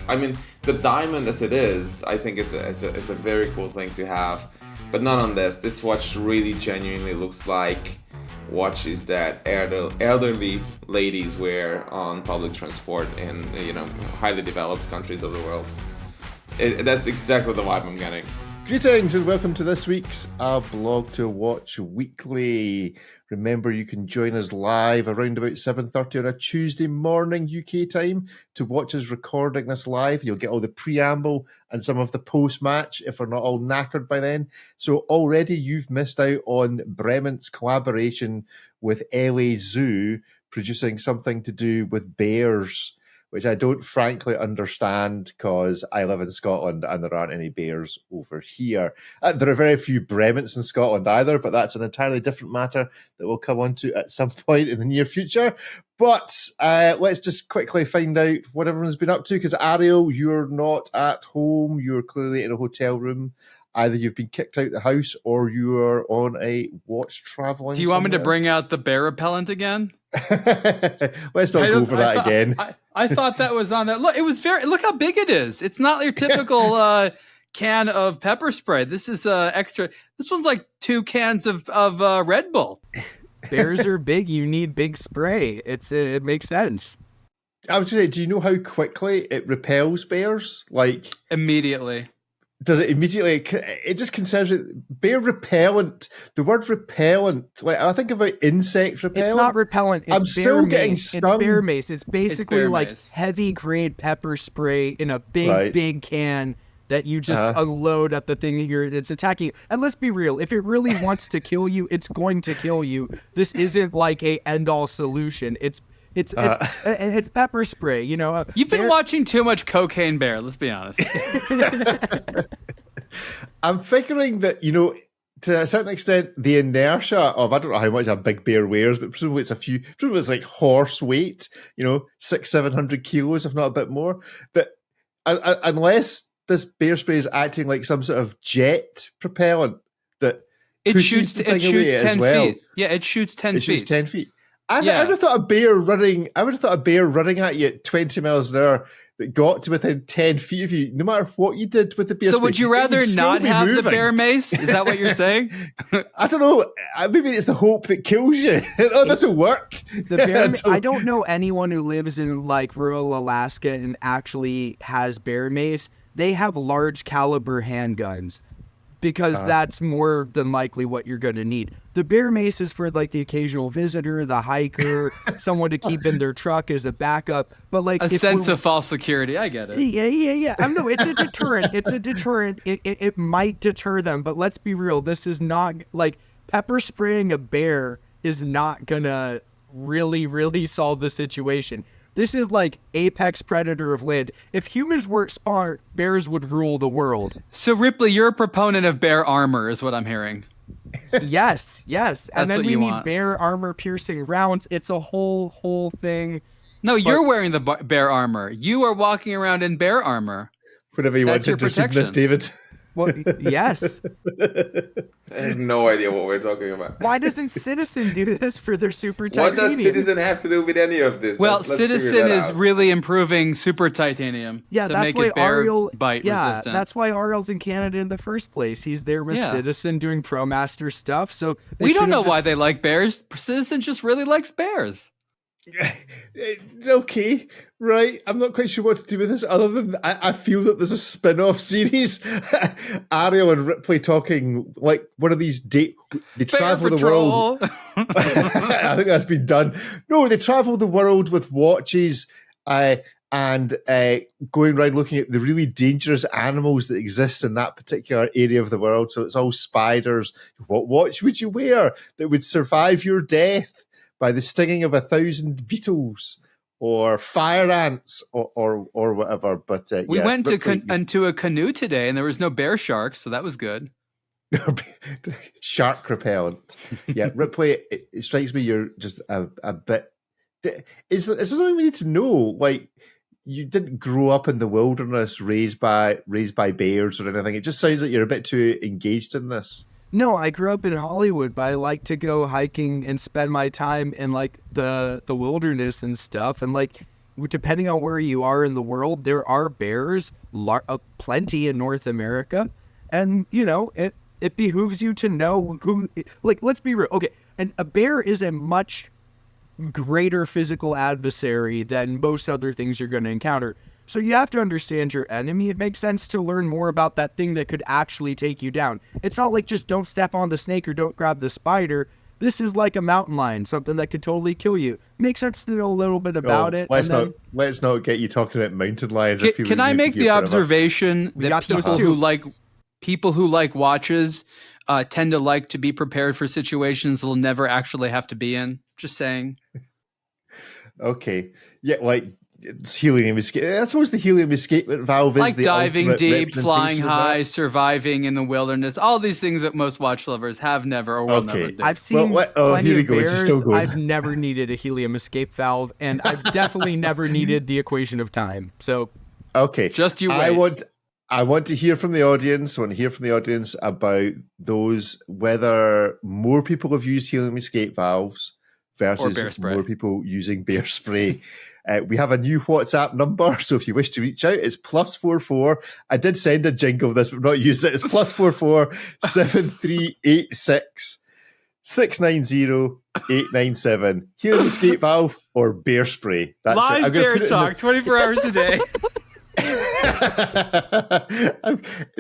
I mean, the diamond as it is, I think is a very cool thing to have, but not on this. This watch really genuinely looks like watches that elderly ladies wear on public transport in highly developed countries of the world. That's exactly the vibe I'm getting. Greetings and welcome to this week's aBlogtoWatch Weekly. Remember, you can join us live around about 7:30 on a Tuesday morning UK time to watch us recording this live. You'll get all the preamble and some of the post-match if we're not all knackered by then. So already you've missed out on Bremont's collaboration with LA Zoo producing something to do with bears, which I don't frankly understand because I live in Scotland and there aren't any bears over here. There are very few Bremonts in Scotland either, but that's an entirely different matter that we'll come on to at some point in the near future. But let's just quickly find out what everyone's been up to, because Ariel, you're not at home. You're clearly in a hotel room. Either you've been kicked out the house or you are on a watch traveling. Do you want me to bring out the bear repellent again? Let's not go for that again. I thought that was on that. Look, look how big it is. It's not your typical can of pepper spray. This is extra. This one's like 2 cans of Red Bull. Bears are big. You need big spray. It makes sense. I was going to say, do you know how quickly it repels bears? Like immediately. Does it immediately? It just considers it bear repellent. The word repellent, like I think about insect repellent. It's not repellent. It's I'm still getting mace. stung. It's bear mace. It's basically like mace. heavy grade pepper spray in a big can that you just unload at the thing that it's attacking. And let's be real, if it really wants to kill you, it's going to kill you. This isn't like a end all solution. It's pepper spray, you know. You've been watching too much Cocaine Bear, let's be honest. I'm figuring that, to a certain extent, the inertia of, I don't know how much a big bear wears, but presumably it's like horse weight, 600-700 kilos, if not a bit more. That unless this bear spray is acting like some sort of jet propellant, that it shoots 10 feet. Yeah, it shoots 10 feet. It shoots 10 feet. I would have thought a bear running at you at 20 miles an hour that got to within 10 feet of you, no matter what you did with the bear. So would you rather not have the bear mace? Is that what you're saying? I don't know. Maybe it's the hope that kills you. That doesn't work. I don't know anyone who lives in like rural Alaska and actually has bear mace. They have large caliber handguns, because that's more than likely what you're going to need. The bear mace is for like the occasional visitor, the hiker, someone to keep in their truck as a backup. But like a sense of false security. I get it. Yeah. I know it's a deterrent. It's a deterrent. It might deter them, but let's be real. This is not like pepper spraying a bear is not gonna really solve the situation. This is like apex predator of land. If humans were smart, bears would rule the world. So Ripley, you're a proponent of bear armor, is what I'm hearing. Yes. And then we need bear armor piercing rounds. It's a whole thing. No, you're wearing the bear armor. You are walking around in bear armor. Whatever you want to proceed this, David. Well, yes. I have no idea what we're talking about. Why doesn't Citizen do this for their Super Titanium? What does Citizen have to do with any of this? Well, Citizen is really improving Super Titanium to that's make why it bear Ariel, bite resistant. That's why Ariel's in Canada in the first place. He's there with Citizen doing ProMaster stuff. So we don't know why they like bears. Citizen just really likes bears. Okay, right. I'm not quite sure what to do with this other than I feel that there's a spin-off series. Ariel and Ripley talking like one of these they travel the world. I think that's been done. No, they travel the world with watches and going around looking at the really dangerous animals that exist in that particular area of the world. So it's all spiders. What watch would you wear that would survive your death by the stinging of 1,000 beetles or fire ants or whatever? But we went into a canoe today and there was no bear sharks, so that was good. Shark repellent. Yeah, Ripley, it strikes me you're just a bit... Is there something we need to know? Like, you didn't grow up in the wilderness raised by bears or anything. It just sounds like you're a bit too engaged in this. No, I grew up in Hollywood, but I like to go hiking and spend my time in like the wilderness and stuff. And like, depending on where you are in the world, there are bears, plenty in North America. And, it behooves you to know who, like, let's be real. Okay. And a bear is a much greater physical adversary than most other things you're going to encounter. So you have to understand your enemy. It makes sense to learn more about that thing that could actually take you down. It's not like just don't step on the snake or don't grab the spider. This is like a mountain lion, something that could totally kill you. Makes sense to know a little bit about it. Let's not get you talking about mountain lions. Can I make the observation that people who like watches tend to like to be prepared for situations they'll never actually have to be in? Just saying. Okay. Yeah, like it's helium escape. I suppose the helium escapement valve is the diving deep, representation flying of high, that. surviving in the wilderness. All these things that most watch lovers have never or will never do. I've seen plenty of bears. I've never needed a helium escape valve, and I've definitely never needed the equation of time. So, okay, just you wait. I want to hear from the audience. I want to hear from the audience about whether more people have used helium escape valves versus more people using bear spray. We have a new WhatsApp number, so if you wish to reach out, it's +44. I did send a jingle of this, but not used it. It's +44 7386 690 897. Helium escape valve or bear spray. That's live bear talk, 24 hours a day.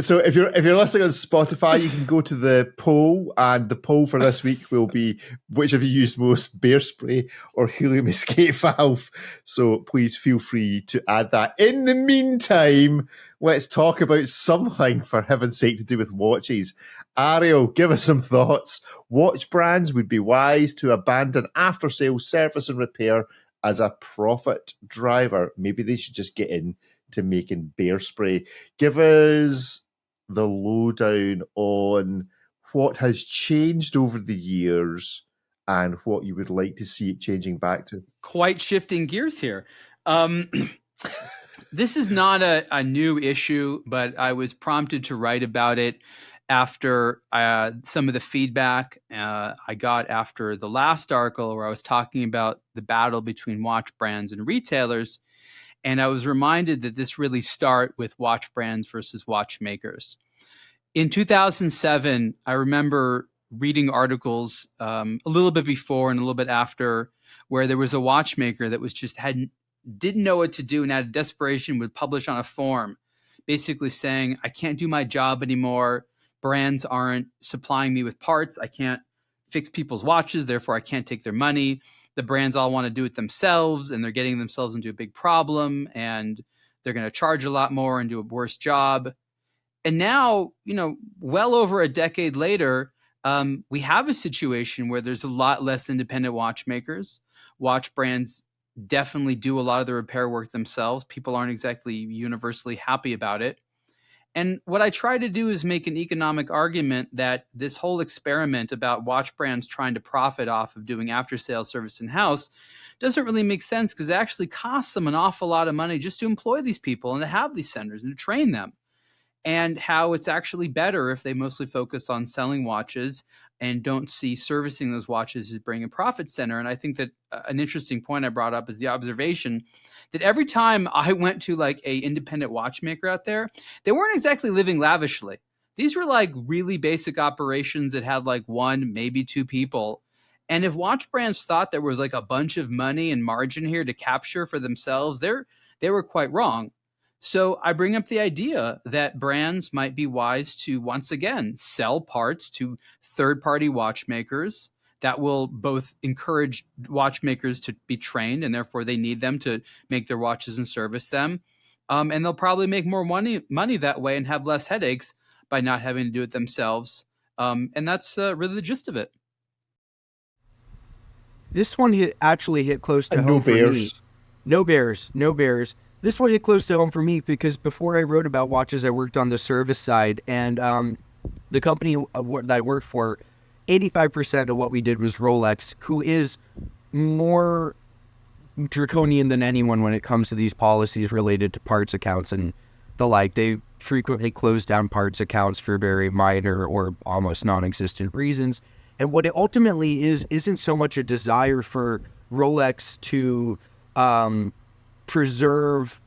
So if you're listening on Spotify, you can go to the poll, and the poll for this week will be which of you used most, bear spray or helium escape valve. So please feel free to add that. In the meantime, let's talk about something, for heaven's sake, to do with watches. Ariel, give us some thoughts. Watch brands would be wise to abandon after-sales service and repair as a profit driver. Maybe they should just get in to making bear spray. Give us the lowdown on what has changed over the years and what you would like to see it changing back to. Quite shifting gears here. This is not a new issue, but I was prompted to write about it after some of the feedback I got after the last article where I was talking about the battle between watch brands and retailers. And I was reminded that this really started with watch brands versus watchmakers. In 2007, I remember reading articles a little bit before and a little bit after where there was a watchmaker that was just didn't know what to do, and out of desperation would publish on a forum basically saying, I can't do my job anymore. Brands aren't supplying me with parts. I can't fix people's watches. Therefore, I can't take their money. The brands all want to do it themselves, and they're getting themselves into a big problem, and they're going to charge a lot more and do a worse job. And now, well over a decade later, we have a situation where there's a lot less independent watchmakers. Watch brands definitely do a lot of the repair work themselves. People aren't exactly universally happy about it. And what I try to do is make an economic argument that this whole experiment about watch brands trying to profit off of doing after-sales service in-house doesn't really make sense, because it actually costs them an awful lot of money just to employ these people and to have these centers and to train them. And how it's actually better if they mostly focus on selling watches and don't see servicing those watches as being a profit center. And I think that an interesting point I brought up is the observation that every time I went to like a independent watchmaker out there, they weren't exactly living lavishly. These were like really basic operations that had like one, maybe two people. And if watch brands thought there was like a bunch of money and margin here to capture for themselves, they were quite wrong. So I bring up the idea that brands might be wise to, once again, sell parts to third-party watchmakers that will both encourage watchmakers to be trained, and therefore they need them to make their watches and service them. And they'll probably make more money that way and have less headaches by not having to do it themselves. And that's really the gist of it. This one actually hit close to home for me. No bears. This one hit close to home for me because before I wrote about watches, I worked on the service side, and the company that I worked for, 85% of what we did was Rolex, who is more draconian than anyone when it comes to these policies related to parts accounts and the like. They frequently close down parts accounts for very minor or almost non-existent reasons. And what it ultimately is isn't so much a desire for Rolex to preserve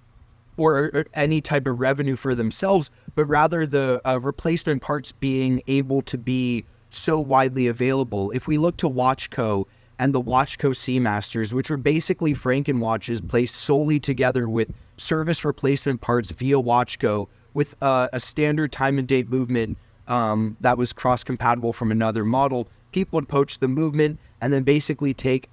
or any type of revenue for themselves, but rather the replacement parts being able to be so widely available. If we look to Watchco and the Watchco Seamasters, which were basically Franken watches placed solely together with service replacement parts via Watchco with a standard time and date movement that was cross-compatible from another model, people would poach the movement and then basically take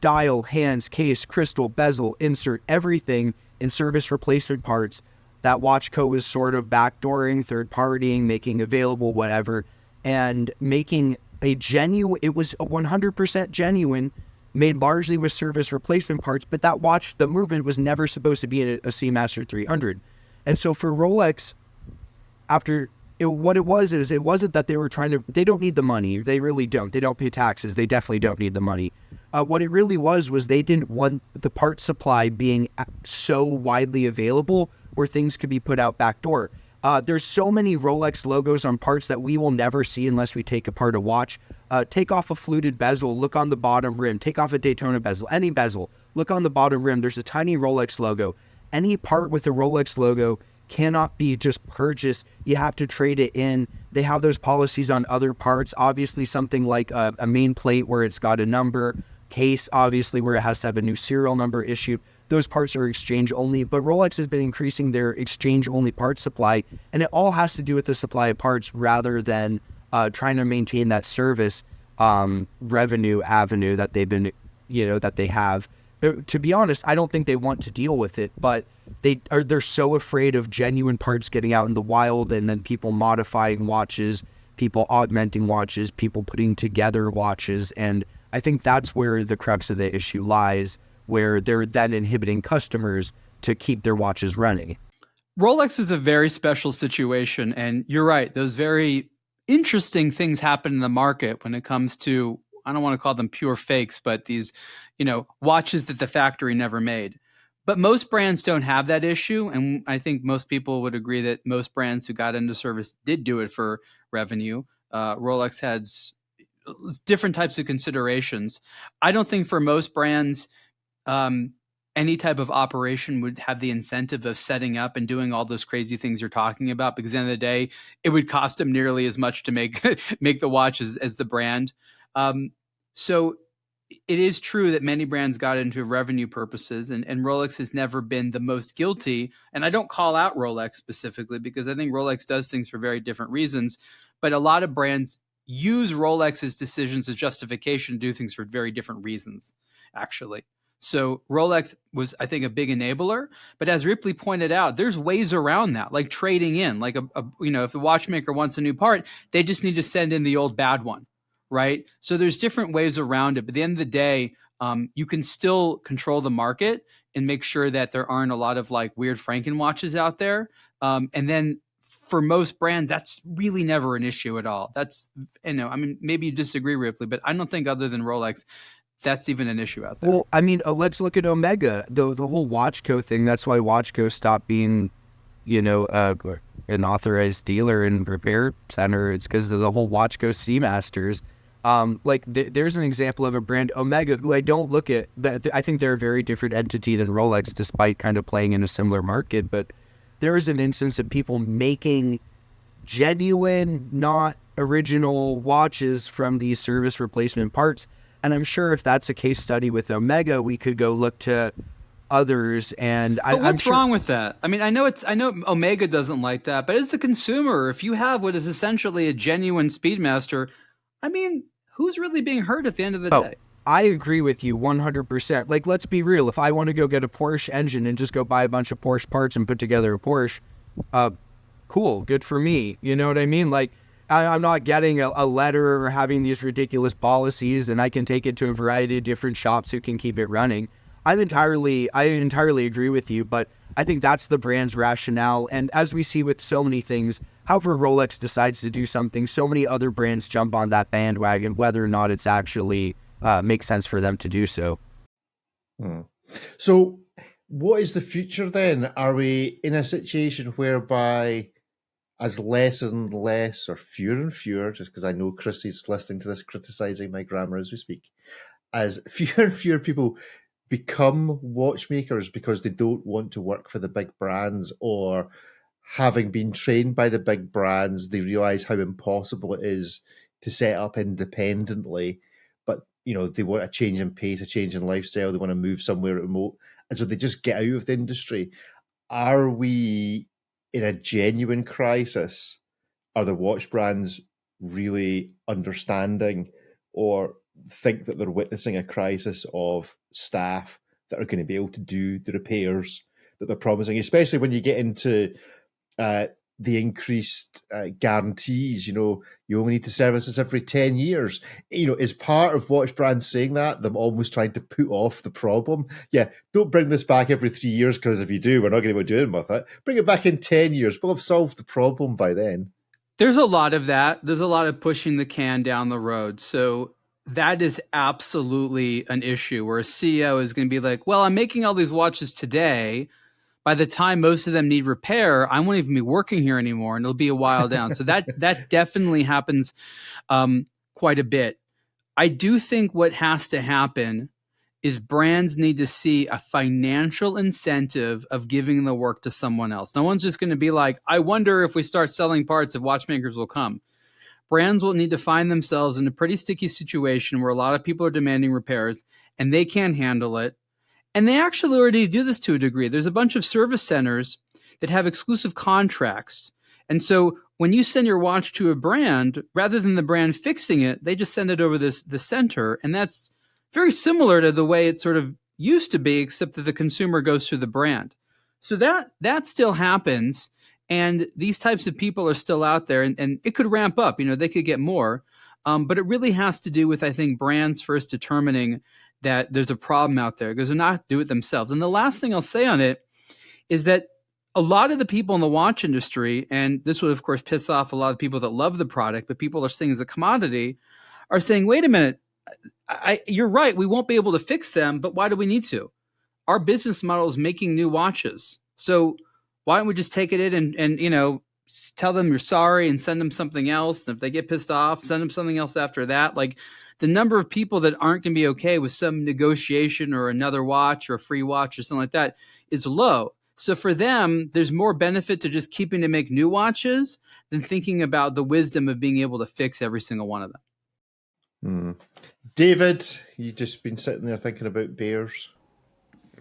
dial, hands, case, crystal, bezel, insert, everything in service replacement parts that Watchco was sort of backdooring, third-partying, making available, whatever, and making a genuine, it was a 100% genuine, made largely with service replacement parts, but that watch, the movement was never supposed to be a Seamaster 300. And so for Rolex, what it was is it wasn't that they were trying to, they don't need the money. They really don't. They don't pay taxes. They definitely don't need the money. What it really was they didn't want the part supply being so widely available where things could be put out backdoor. There's so many Rolex logos on parts that we will never see unless we take apart a watch. Take off a fluted bezel, look on the bottom rim. Take off a Daytona bezel, any bezel. Look on the bottom rim. There's a tiny Rolex logo. Any part with a Rolex logo cannot be just purchased. You have to trade it in. They have those policies on other parts. Obviously, something like a main plate where it's got a number, case, obviously, where it has to have a new serial number issued. Those parts are exchange only, but Rolex has been increasing their exchange only part supply, and it all has to do with the supply of parts rather than trying to maintain that service revenue avenue that they've been, that they have. To be honest, I don't think they want to deal with it, but they're so afraid of genuine parts getting out in the wild and then people modifying watches, people augmenting watches, people putting together watches. And I think that's where the crux of the issue lies, where they're then inhibiting customers to keep their watches running. Rolex is a very special situation. And you're right. Those very interesting things happen in the market when it comes to, I don't want to call them pure fakes, but these, watches that the factory never made. But most brands don't have that issue. And I think most people would agree that most brands who got into service did do it for revenue. Rolex had different types of considerations. I don't think for most brands, any type of operation would have the incentive of setting up and doing all those crazy things you're talking about, because at the end of the day, it would cost them nearly as much to make the watch as the brand. So it is true that many brands got into revenue purposes, and Rolex has never been the most guilty. And I don't call out Rolex specifically because I think Rolex does things for very different reasons. But a lot of brands use Rolex's decisions as justification to do things for very different reasons, actually. So Rolex was, I think, a big enabler. But as Ripley pointed out, there's ways around that, like trading in. Like, if the watchmaker wants a new part, they just need to send in the old bad one. Right. So there's different ways around it. But at the end of the day, you can still control the market and make sure that there aren't a lot of like weird Franken watches out there. And then for most brands, that's really never an issue at all. That's, maybe you disagree, Ripley, but I don't think other than Rolex, that's even an issue out there. Well, let's look at Omega, the whole Watchco thing. That's why Watchco stopped being, an authorized dealer and repair center. It's because of the whole Watchco Seamasters. There's an example of a brand, Omega, who I don't look at. I think they're a very different entity than Rolex, despite kind of playing in a similar market. But there is an instance of people making genuine, not original watches from these service replacement parts. And I'm sure if that's a case study with Omega, we could go look to others. And what's wrong with that? I know Omega doesn't like that, but as the consumer, if you have what is essentially a genuine Speedmaster, who's really being hurt at the end of the day? I agree with you 100%. Like, let's be real. If I want to go get a Porsche engine and just go buy a bunch of Porsche parts and put together a Porsche, cool, good for me. You know what I mean? Like, I'm not getting a letter or having these ridiculous policies, and I can take it to a variety of different shops who can keep it running. I entirely agree with you, but I think that's the brand's rationale. And as we see with so many things, however Rolex decides to do something, so many other brands jump on that bandwagon, whether or not it's actually makes sense for them to do so. So what is the future then? Are we in a situation whereby as less and less, or fewer and fewer, just because I know Christy's listening to this, criticizing my grammar as we speak, as fewer and fewer people become watchmakers because they don't want to work for the big brands, or having been trained by the big brands, they realize how impossible it is to set up independently. But, they want a change in pace, a change in lifestyle. They want to move somewhere remote. And so they just get out of the industry. Are we in a genuine crisis? Are the watch brands really understanding, or think that they're witnessing a crisis of staff that are going to be able to do the repairs that they're promising, especially when you get into the increased guarantees? You only need to service this every 10 years. Is part of watch brands saying that, them almost trying to put off the problem? Yeah, don't bring this back every 3 years, because if you do, we're not going to be doing with it. Bring it back in 10 years. We'll have solved the problem by then. There's a lot of that. There's a lot of pushing the can down the road. So that is absolutely an issue, where a CEO is going to be like, well, I'm making all these watches today. By the time most of them need repair, I won't even be working here anymore, and it'll be a while down. So that definitely happens quite a bit. I do think what has to happen is brands need to see a financial incentive of giving the work to someone else. No one's just going to be like, I wonder if we start selling parts, if watchmakers will come. Brands will need to find themselves in a pretty sticky situation where a lot of people are demanding repairs and they can't handle it. And they actually already do this to a degree. There's a bunch of service centers that have exclusive contracts. And so when you send your watch to a brand, rather than the brand fixing it, they just send it over the center. And that's very similar to the way it sort of used to be, except that the consumer goes through the brand. So that still happens. And these types of people are still out there, and it could ramp up. They could get more. But it really has to do with, I think, brands first determining that there's a problem out there, because they're not do it themselves. And the last thing I'll say on it is that a lot of the people in the watch industry, and this would, of course, piss off a lot of people that love the product, but people are seeing it as a commodity, are saying, wait a minute, you're right, we won't be able to fix them, but why do we need to? Our business model is making new watches. So why don't we just take it in and tell them you're sorry and send them something else? And if they get pissed off, send them something else after that. Like, the number of people that aren't going to be okay with some negotiation or another watch or a free watch or something like that is low. So for them, there's more benefit to just keeping to make new watches than thinking about the wisdom of being able to fix every single one of them. David, you just been sitting there thinking about bears?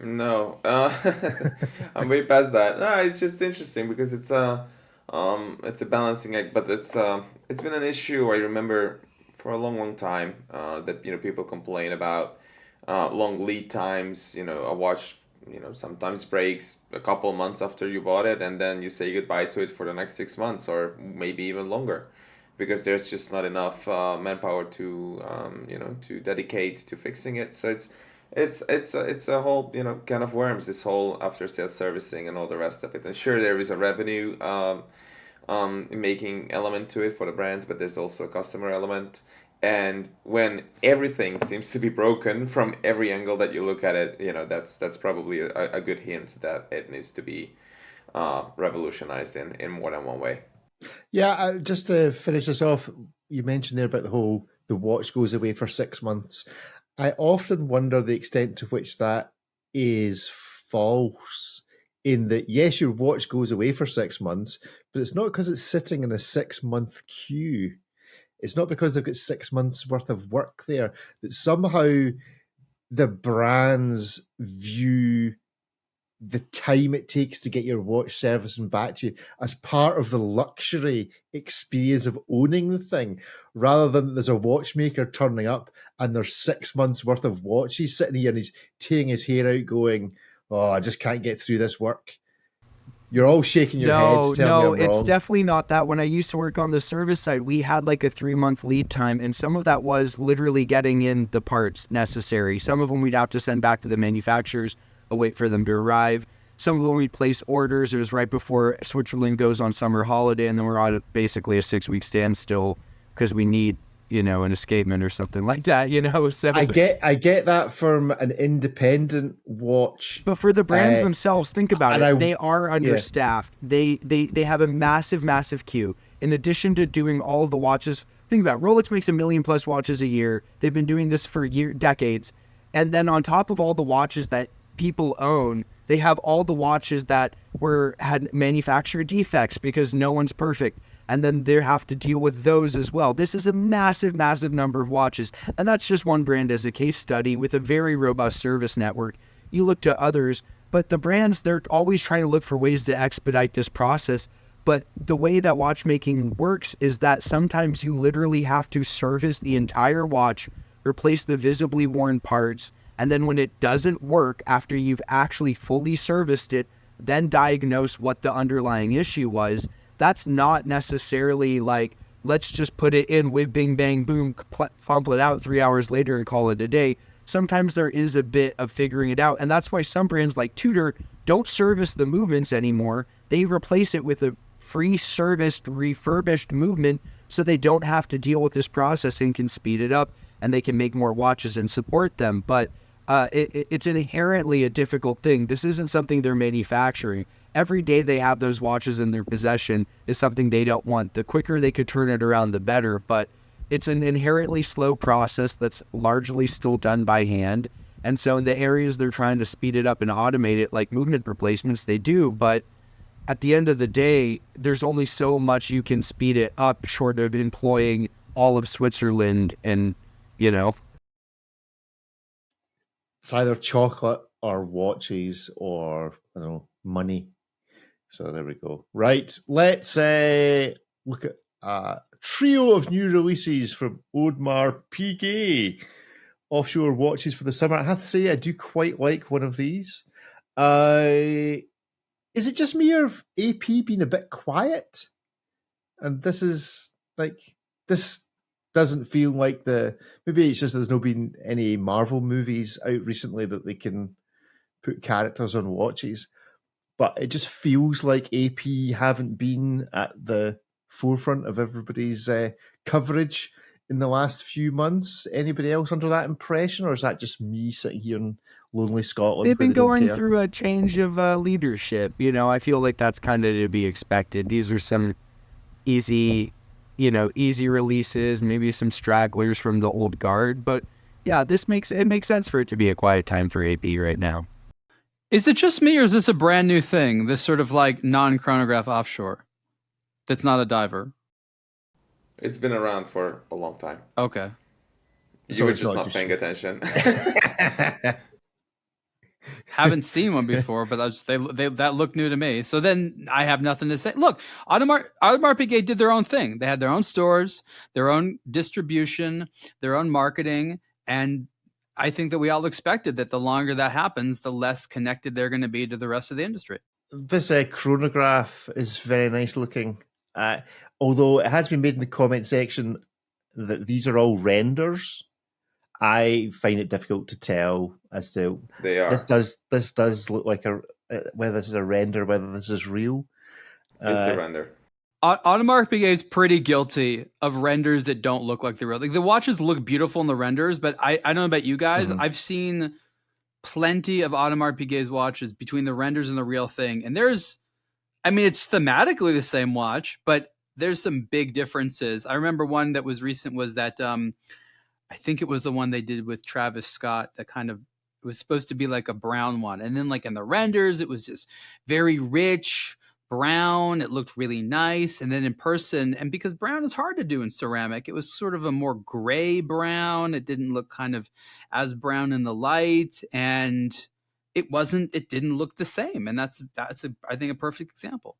No, I'm way past that. No, it's just interesting because it's a balancing act, but it's been an issue. I remember for a long time that people complain about long lead times. A watch sometimes breaks a couple months after you bought it, and then you say goodbye to it for the next 6 months or maybe even longer, because there's just not enough manpower to to dedicate to fixing it. So it's a whole can of worms, this whole after sales servicing and all the rest of it. And sure, there is a revenue making element to it for the brands, but there's also a customer element. And when everything seems to be broken from every angle that you look at it, that's probably a good hint that it needs to be revolutionized in more than one way. Yeah, just to finish this off, you mentioned there about the watch goes away for 6 months. I often wonder the extent to which that is false, in that, yes, your watch goes away for 6 months, but it's not because it's sitting in a 6-month queue. It's not because they've got 6 months worth of work there, that somehow the brands view the time it takes to get your watch serviced and back to you as part of the luxury experience of owning the thing, rather than there's a watchmaker turning up and there's 6 months worth of watch. He's sitting here and he's tearing his hair out going, oh, I just can't get through this work. You're all shaking your heads. No, it's definitely not that. When I used to work on the service side, we had like a 3-month lead time, and some of that was literally getting in the parts necessary. Some of them we'd have to send back to the manufacturers, wait for them to arrive. Some of them we'd place orders. It was right before Switzerland goes on summer holiday, and then we're on basically a 6-week standstill because we need, an escapement or something like that, So I get that from an independent watch. But for the brands themselves, think about it. They are understaffed. Yeah. They have a massive queue. In addition to doing all the watches, think about it. Rolex makes 1 million+ watches a year. They've been doing this for decades. And then on top of all the watches that people own, they have all the watches that had manufacturer defects because no one's perfect. And then they have to deal with those as well. This is a massive, massive number of watches. And that's just one brand as a case study with a very robust service network. You look to others, but the brands, they're always trying to look for ways to expedite this process. But the way that watchmaking works is that sometimes you literally have to service the entire watch, replace the visibly worn parts, and then when it doesn't work after you've actually fully serviced it, then diagnose what the underlying issue was. That's not necessarily like, let's just put it in with bing, bang, boom, pump it out 3 hours later and call it a day. Sometimes there is a bit of figuring it out. And that's why some brands like Tudor don't service the movements anymore. They replace it with a free serviced, refurbished movement so they don't have to deal with this process and can speed it up and they can make more watches and support them. But it's inherently a difficult thing. This isn't something they're manufacturing. Every day they have those watches in their possession is something they don't want. The quicker they could turn it around, the better. But it's an inherently slow process that's largely still done by hand. And so in the areas they're trying to speed it up and automate it, like movement replacements, they do. But at the end of the day, there's only so much you can speed it up short of employing all of Switzerland and, you know. It's either chocolate or watches or, I don't know, money. So there we go. Right, let's look at a trio of new releases from Audemars Piguet. Offshore watches for the summer. I have to say, I do quite like one of these. Is it just me or AP being a bit quiet? And this doesn't feel like maybe it's just there's no been any Marvel movies out recently that they can put characters on watches. But it just feels like AP haven't been at the forefront of everybody's coverage in the last few months. Anybody else under that impression, or is that just me sitting here in lonely Scotland? They've been going through a change of leadership. You know, I feel like that's kind of to be expected. These are some easy releases, maybe some stragglers from the old guard. But yeah, it makes sense for it to be a quiet time for AP right now. Is it just me, or is this a brand new thing? This sort of like non-chronograph offshore that's not a diver? It's been around for a long time. Okay. You were just not paying attention. Haven't seen one before, but that looked new to me. So then I have nothing to say. Look, Audemars Piguet did their own thing. They had their own stores, their own distribution, their own marketing, and I think that we all expected that the longer that happens, the less connected they're going to be to the rest of the industry. This chronograph is very nice looking. Although it has been made in the comment section that these are all renders, I find it difficult to tell as to they are. This does look like whether this is a render, whether this is real. It's a render. Audemars Piguet is pretty guilty of renders that don't look like the real. Like the watches look beautiful in the renders, but I don't know about you guys. Mm-hmm. I've seen plenty of Audemars Piguet's watches between the renders and the real thing, and it's thematically the same watch, but there's some big differences. I remember one that was recent was that I think it was the one they did with Travis Scott that kind of it was supposed to be like a brown one, and then like in the renders it was just very rich brown. It looked really nice, and then in person, and because brown is hard to do in ceramic, it was sort of a more gray brown. It didn't look kind of as brown in the light, and it didn't look the same, and that's I think a perfect example.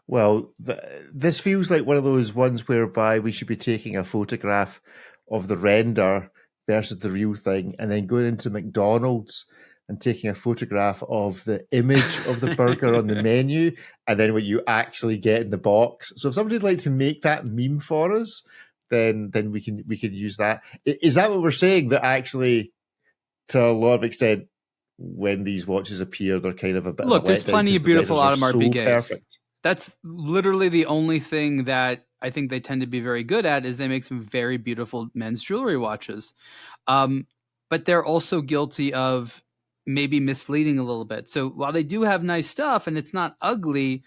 Well, this feels like one of those ones whereby we should be taking a photograph of the render versus the real thing, and then going into McDonald's and taking a photograph of the image of the burger on the menu, and then what you actually get in the box. So if somebody would like to make that meme for us, then we can use that. Is that what we're saying? That actually, to a lot of extent, when these watches appear, they're kind of a bit. Look, there's plenty of beautiful Audemars Piguets. Perfect. That's literally the only thing that I think they tend to be very good at is they make some very beautiful men's jewelry watches. But they're also guilty of maybe misleading a little bit. So while they do have nice stuff and it's not ugly,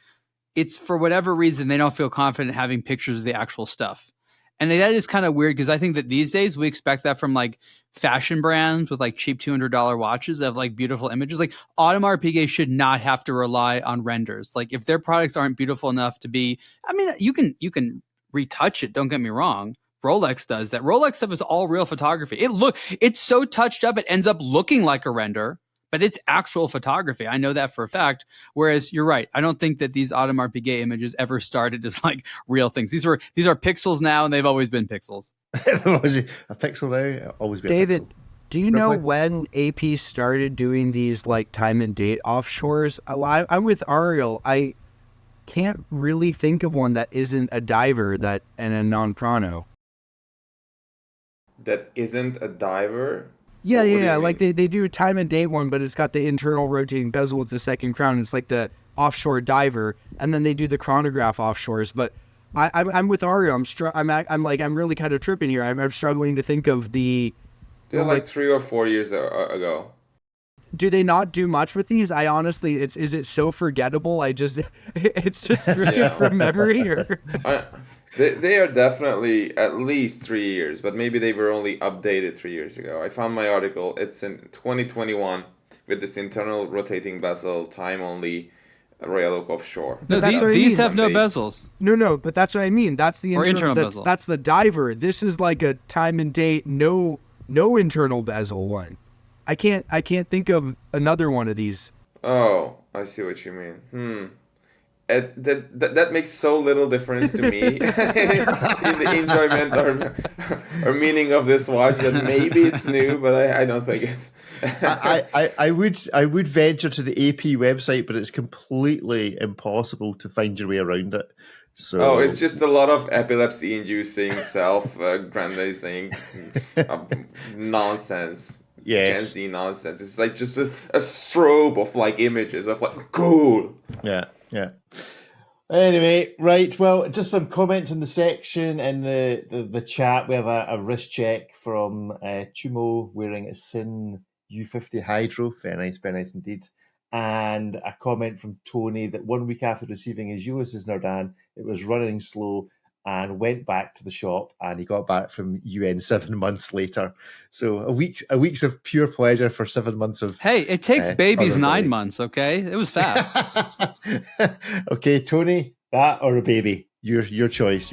it's for whatever reason, they don't feel confident having pictures of the actual stuff. And that is kind of weird because I think that these days we expect that from like fashion brands with like cheap $200 watches that have like beautiful images. Like Audemars Piguet should not have to rely on renders. Like if their products aren't beautiful enough to be, I mean, you can retouch it. Don't get me wrong. Rolex does that. Rolex stuff is all real photography. It's so touched up it ends up looking like a render, but it's actual photography. I know that for a fact. Whereas you're right. I don't think that these Audemars Piguet images ever started as like real things. These are pixels now, and they've always been pixels. A pixel now, always be a David, pixel. do you know when AP started doing these like time and date offshores? I'm with Ariel. I can't really think of one that isn't a diver and a non-chrono. That isn't a diver? Yeah. Like they do a time and date one, but it's got the internal rotating bezel with the second crown. It's like the offshore diver, and then they do the chronograph offshores. But I'm with Ariel. I'm really kind of tripping here. I'm struggling to think of the. They're like 3 or 4 years ago. Do they not do much with these? I honestly, is it so forgettable? It's just from memory. Or they are definitely at least 3 years, but maybe they were only updated 3 years ago. I found my article. It's in 2021 with this internal rotating bezel, time only, Royal Oak Offshore. No, these have no bezels. No, but that's what I mean. That's the internal bezel. That's the diver. This is like a time and date, no internal bezel one. I can't think of another one of these. Oh, I see what you mean. That makes so little difference to me in the enjoyment or meaning of this watch that maybe it's new, but I don't think it. I would venture to the AP website, but it's completely impossible to find your way around it. So it's just a lot of epilepsy-inducing, self-grandizing nonsense. Yes. Gen Z nonsense. It's like just a strobe of like images of like cool. Yeah. Anyway, right. Well, just some comments in the section in the chat. We have a wrist check from Chumo wearing a Sin U50 Hydro. Very nice indeed. And a comment from Tony that 1 week after receiving his Ulysses Nardan, it was running slow and went back to the shop, and he got back from UN 7 months later. So a week's of pure pleasure for 7 months of. Hey, it takes babies 9 months. Okay, it was fast. Okay, Tony, that or a baby, your choice.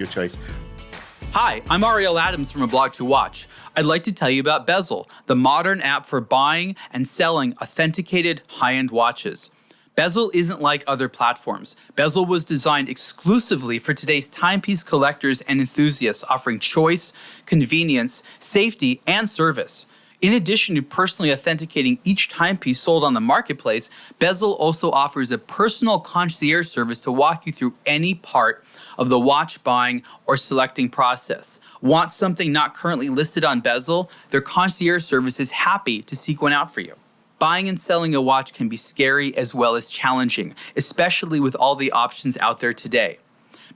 Hi, I'm Ariel Adams from aBlogtoWatch. I'd like to tell you about Bezel, the modern app for buying and selling authenticated high-end watches. Bezel isn't like other platforms. Bezel was designed exclusively for today's timepiece collectors and enthusiasts, offering choice, convenience, safety, and service. In addition to personally authenticating each timepiece sold on the marketplace, Bezel also offers a personal concierge service to walk you through any part of the watch buying or selecting process. Want something not currently listed on Bezel? Their concierge service is happy to seek one out for you. Buying and selling a watch can be scary as well as challenging, especially with all the options out there today.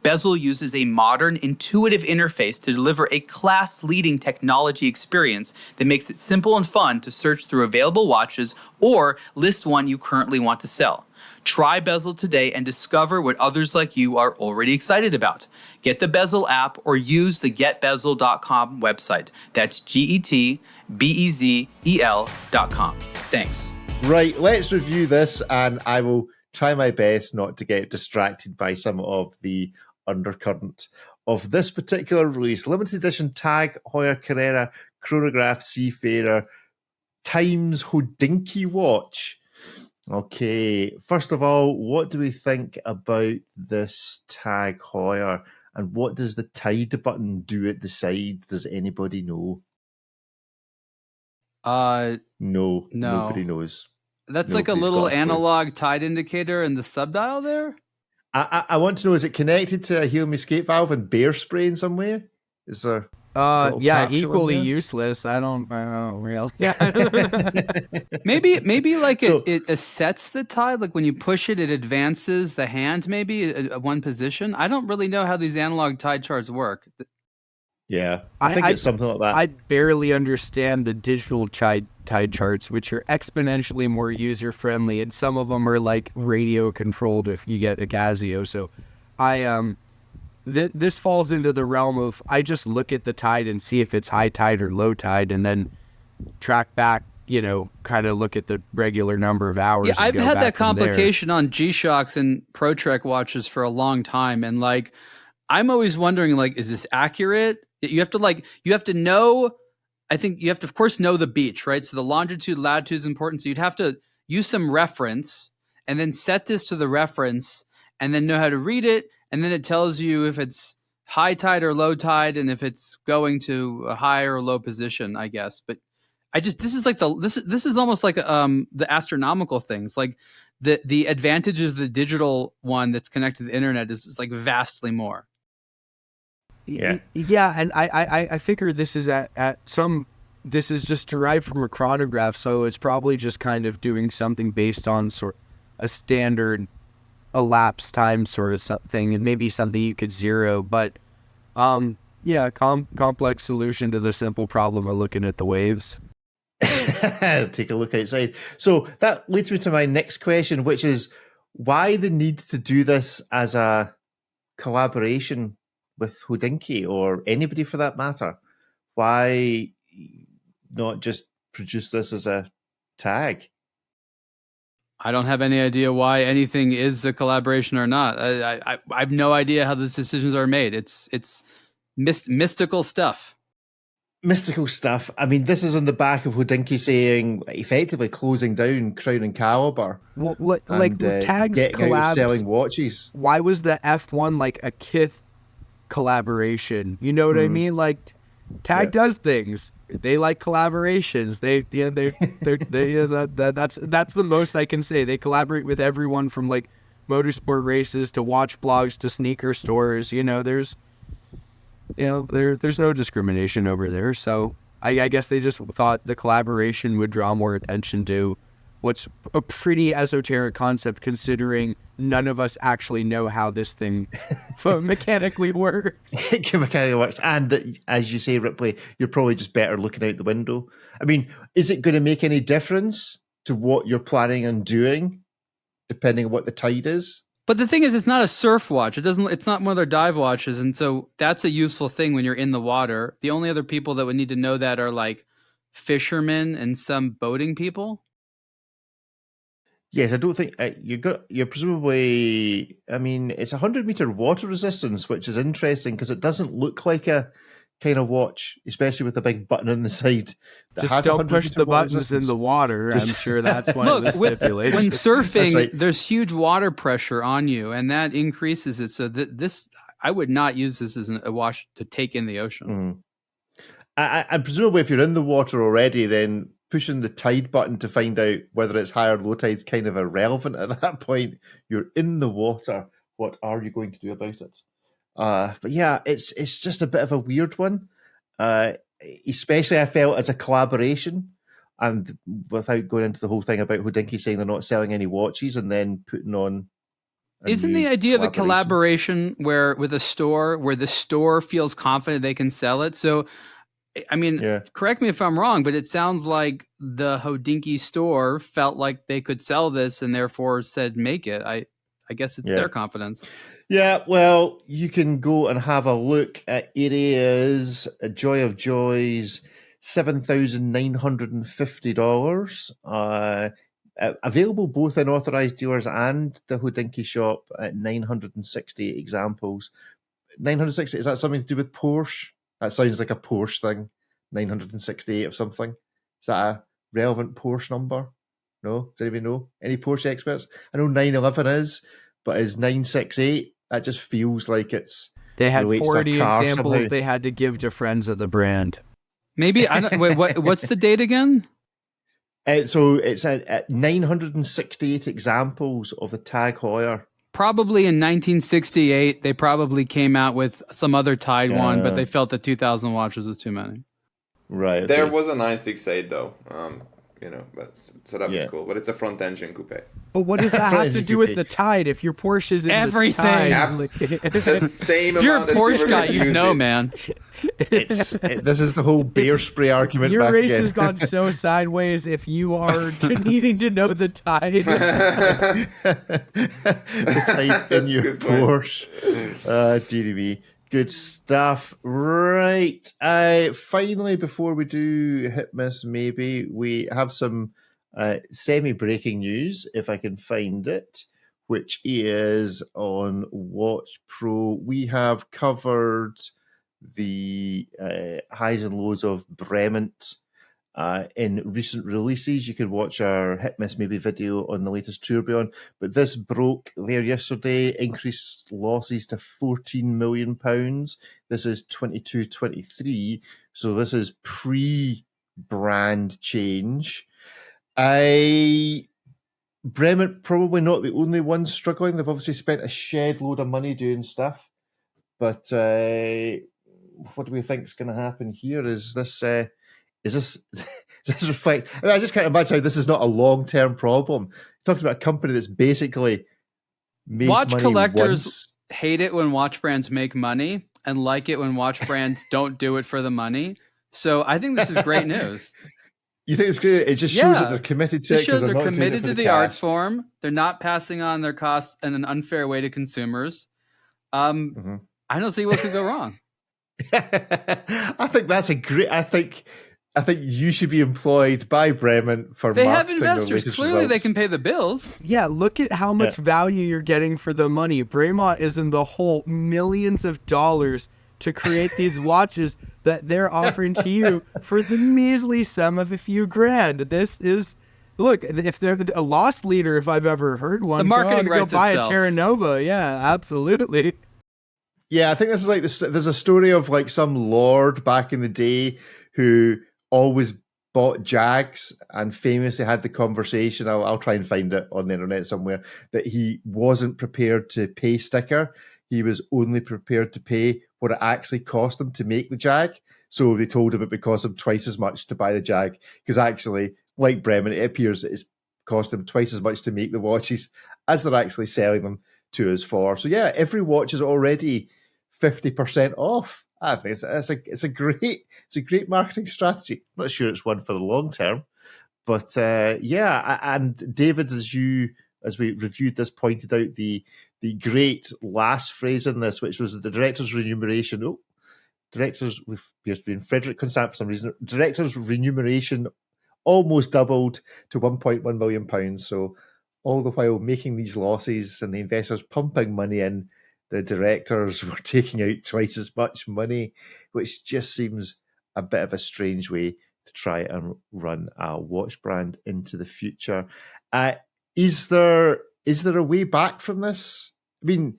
Bezel uses a modern, intuitive interface to deliver a class-leading technology experience that makes it simple and fun to search through available watches or list one you currently want to sell. Try Bezel today and discover what others like you are already excited about. Get the Bezel app or use the getbezel.com website. That's GetBezel.com. Thanks. Right, let's review this, and I will try my best not to get distracted by some of the undercurrent of this particular release. Limited edition Tag Heuer Carrera Chronograph Seafarer times Hodinkee watch. Okay, first of all, what do we think about this Tag Heuer, and what does the tide button do at the side? Does anybody know? No, nobody knows. That's like a little analog tide indicator in the subdial there? I want to know, is it connected to a helium escape valve and bear spray in some way? Is there equally useless. I don't really. maybe like it sets the tide, like when you push it advances the hand maybe at one position. I don't really know how these analog tide charts work. Yeah, I think it's something like that. I barely understand the digital tide charts, which are exponentially more user-friendly, and some of them are like radio-controlled if you get a Casio. So this falls into the realm of I just look at the tide and see if it's high tide or low tide, and then track back, kind of look at the regular number of hours. Yeah, and I've go had back that from there. complication on G-Shocks and ProTrek watches for a long time, and like I'm always wondering, like, is this accurate? You have to know. I think you have to, of course, know the beach, right? So the longitude, latitude is important. So you'd have to use some reference and then set this to the reference and then know how to read it. And then it tells you if it's high tide or low tide and if it's going to a high or low position, I guess. But this is almost like the astronomical things. Like the advantages of the digital one that's connected to the internet is like vastly more. Yeah. Yeah, and I figure this is this is just derived from a chronograph, so it's probably just kind of doing something based on sort a standard elapsed time sort of something, and maybe something you could zero, but complex solution to the simple problem of looking at the waves. Take a look outside. So that leads me to my next question, which is why the need to do this as a collaboration with Hodinkee or anybody for that matter? Why not just produce this as a tag? I don't have any idea why anything is a collaboration or not. I have no idea how those decisions are made. It's mystical stuff. Mystical stuff. I mean, this is on the back of Hodinkee saying, effectively closing down Crown and Caliber. Well, tags getting out collabs. of selling watches. Why was the F1 like a Kith collaboration? You know what I mean? Like, Tag does things. They like collaborations. That's the most I can say. They collaborate with everyone from like motorsport races to watch blogs to sneaker stores. There's no discrimination over there. So I guess they just thought the collaboration would draw more attention to what's a pretty esoteric concept, considering none of us actually know how this thing mechanically works. It mechanically works. And as you say, Ripley, you're probably just better looking out the window. I mean, is it going to make any difference to what you're planning on doing, depending on what the tide is? But the thing is, it's not a surf watch. It's not one of their dive watches. And so that's a useful thing when you're in the water. The only other people that would need to know that are like fishermen and some boating people. Yes, I don't think you're presumably. I mean, it's 100-meter water resistance, which is interesting because it doesn't look like a kind of watch, especially with a big button on the side. Just don't push the buttons in the water. I'm sure that's one of the stipulations. When surfing, there's huge water pressure on you, and that increases it. So I would not use this as a watch to take in the ocean. And presumably, if you're in the water already, then pushing the tide button to find out whether it's high or low tide is kind of irrelevant at that point. You're in the water. What are you going to do about it? But yeah, it's just a bit of a weird one. Especially I felt as a collaboration, and without going into the whole thing about Hodinkee saying they're not selling any watches and then putting on. Isn't the idea of a collaboration with a store where the store feels confident they can sell it? So, I mean, correct me if I'm wrong, but it sounds like the Hodinkee store felt like they could sell this and therefore said, make it. I guess it's their confidence. Yeah, well, you can go and have a look at areas, Joy of Joys, $7,950. Available both in authorized dealers and the Hodinkee shop at 960 examples. 960, is that something to do with Porsche? That sounds like a Porsche thing. 968 of something. Is that a relevant Porsche number? No? Does anybody know? Any Porsche experts? I know 911 is, but is 968? That just feels like it's... They had 40 examples somehow. They had to give to friends of the brand. Maybe, what's the date again? So it's at 968 examples of the Tag Heuer. Probably in 1968, they probably came out with some other Tide one, but they felt that 2,000 watches was too many. Right. Okay. There was a 968 though, but so that was cool. But it's a front engine coupe. But what does that have to do with the Tide? If your Porsche is in everything, the Tide, the same. If you're a Porsche guy, you know, man. This is the whole bear spray argument. Your race again. has gone so sideways. If you are needing to know the Tide, the Tide in your Porsche. Dear me. Good stuff. Right. Finally, before we do hit miss, maybe we have some semi-breaking news, if I can find it, which is on Watch Pro. We have covered the highs and lows of Bremont in recent releases. You can watch our hit miss maybe video on the latest tourbillon, but this broke there yesterday, increased losses to £14 million. This is 22-23, so this is pre-brand change. Bremont probably not the only ones struggling. They've obviously spent a shed load of money doing stuff, but what do we think is going to happen here? Is this does this reflect? I mean, I just can't imagine how this is not a long-term problem. Talking about a company that's basically made watch money collectors once. Hate it when watch brands make money and like it when watch brands don't do it for the money. So I think this is great news. You think it's great? It just shows that they're committed to it. It shows they're not committed doing it to for the art cash. form. They're not passing on their costs in an unfair way to consumers. I don't see what could go wrong. I think that's a great. I think you should be employed by Bremont for they have marketing their investors. latest Clearly, results. they can pay the bills. Yeah, look at how much value you're getting for the money. Bremont is in the hole millions of dollars to create these watches that they're offering to you for the measly sum of a few grand. This is, look, if they're a loss leader, if I've ever heard one, The marketing go writes buy itself. a Terra Nova. Yeah, absolutely. Yeah, I think this is like there's a story of like some lord back in the day who always bought Jags and famously had the conversation. I'll try and find it on the internet somewhere, that he wasn't prepared to pay sticker. He was only prepared to pay what it actually cost him to make the Jag. So they told him it would cost him twice as much to buy the Jag, because actually, like Bremont, it appears it's cost him twice as much to make the watches as they're actually selling them to us for. So yeah, every watch is already 50% off. I think it's a great marketing strategy. I'm not sure it's one for the long term, but yeah. And David, as we reviewed this, pointed out the great last phrase in this, which was the director's remuneration. We've been Frederick Constant for some reason. Director's remuneration almost doubled to £1.1 million. So all the while making these losses and the investors pumping money in, the directors were taking out twice as much money, which just seems a bit of a strange way to try and run a watch brand into the future. Is there a way back from this? I mean,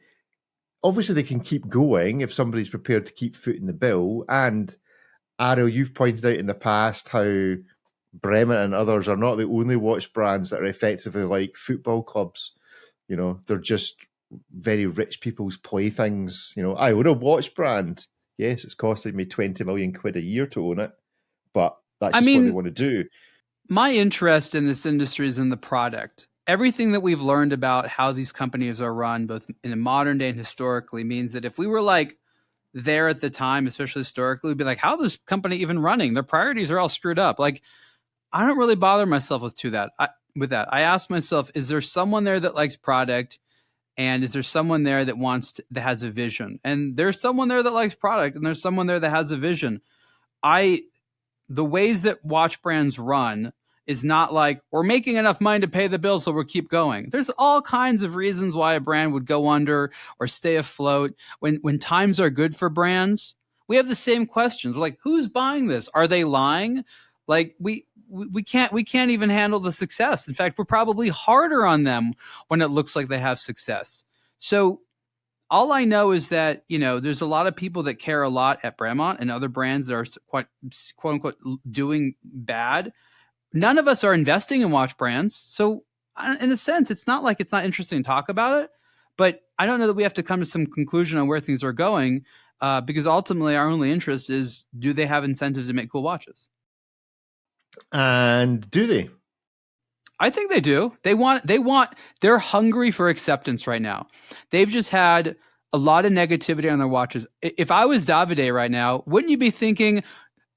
obviously they can keep going if somebody's prepared to keep footing the bill. And Ariel, you've pointed out in the past how Bremont and others are not the only watch brands that are effectively like football clubs. You know, they're just very rich people's playthings. You know, I own a watch brand. Yes, it's costing me 20 million quid a year to own it, but that's just what they want to do. My interest in this industry is in the product. Everything that we've learned about how these companies are run, both in a modern day and historically, means that if we were like there at the time, especially historically, we'd be like, how is this company even running? Their priorities are all screwed up. Like, I don't really bother myself with that. I ask myself, is there someone there that likes product? And is there someone there that has a vision? And there's someone there that likes product, and there's someone there that has a vision. The ways that watch brands run is not like, we're making enough money to pay the bills, so we'll keep going. There's all kinds of reasons why a brand would go under or stay afloat. When times are good for brands, we have the same questions. We're like, who's buying this? Are they lying? Like, we can't even handle the success. In fact, we're probably harder on them when it looks like they have success. So all I know is that, there's a lot of people that care a lot at Bremont and other brands that are quite, quote unquote, doing bad. None of us are investing in watch brands. So in a sense, it's not like it's not interesting to talk about it, but I don't know that we have to come to some conclusion on where things are going, because ultimately our only interest is, do they have incentives to make cool watches? And do they? I think they do. They're hungry for acceptance right now. They've just had a lot of negativity on their watches. If I was Davide right now, wouldn't you be thinking,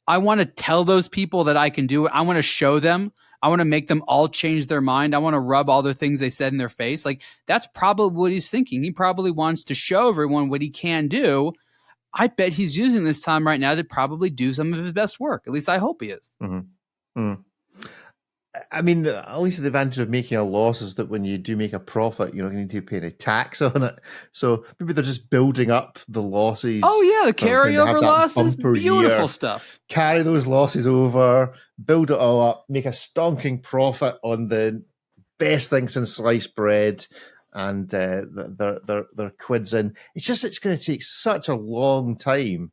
I want to tell those people that I can do it. I want to show them. I want to make them all change their mind. I want to rub all the things they said in their face. Like, that's probably what he's thinking. He probably wants to show everyone what he can do. I bet he's using this time right now to probably do some of his best work. At least I hope he is. Mm-hmm. Mm. I mean, at least the advantage of making a loss is that when you do make a profit, you're not going to need to pay any tax on it. So maybe they're just building up the losses. Oh, yeah, the carryover losses, beautiful stuff. Carry those losses over, build it all up, make a stonking profit on the best thing since sliced bread, and their quids in. It's going to take such a long time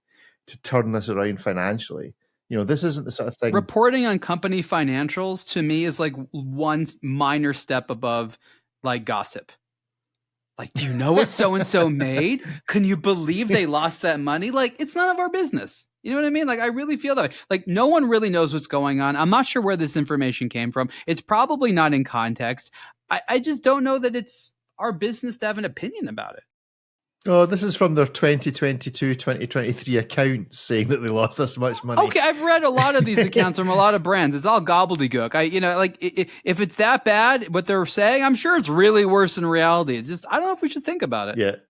to turn this around financially. This isn't the sort of thing. Reporting on company financials to me is like one minor step above like gossip. Like, do you know what so-and-so made? Can you believe they lost that money? Like, it's none of our business. You know what I mean? Like, I really feel that way. Like, no one really knows what's going on. I'm not sure where this information came from. It's probably not in context. I just don't know that it's our business to have an opinion about it. Oh, this is from their 2022-2023 accounts saying that they lost this much money. Okay, I've read a lot of these accounts from a lot of brands. It's all gobbledygook. If it's that bad, what they're saying, I'm sure it's really worse in reality. It's just, I don't know if we should think about it.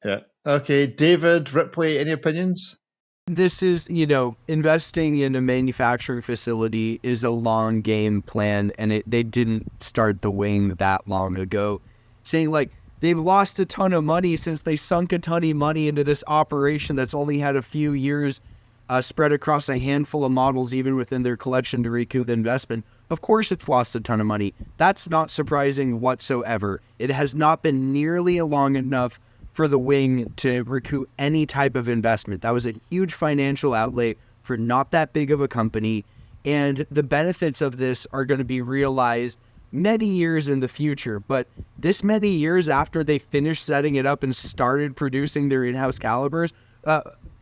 Yeah. Okay, David, Ripley, any opinions? This is, investing in a manufacturing facility is a long game plan, and they didn't start the wing that long ago. Saying like, they've lost a ton of money since they sunk a ton of money into this operation that's only had a few years spread across a handful of models, even within their collection to recoup the investment. Of course it's lost a ton of money. That's not surprising whatsoever. It has not been nearly long enough for the wing to recoup any type of investment. That was a huge financial outlay for not that big of a company. And the benefits of this are going to be realized many years in the future, but this many years after they finished setting it up and started producing their in-house calibers,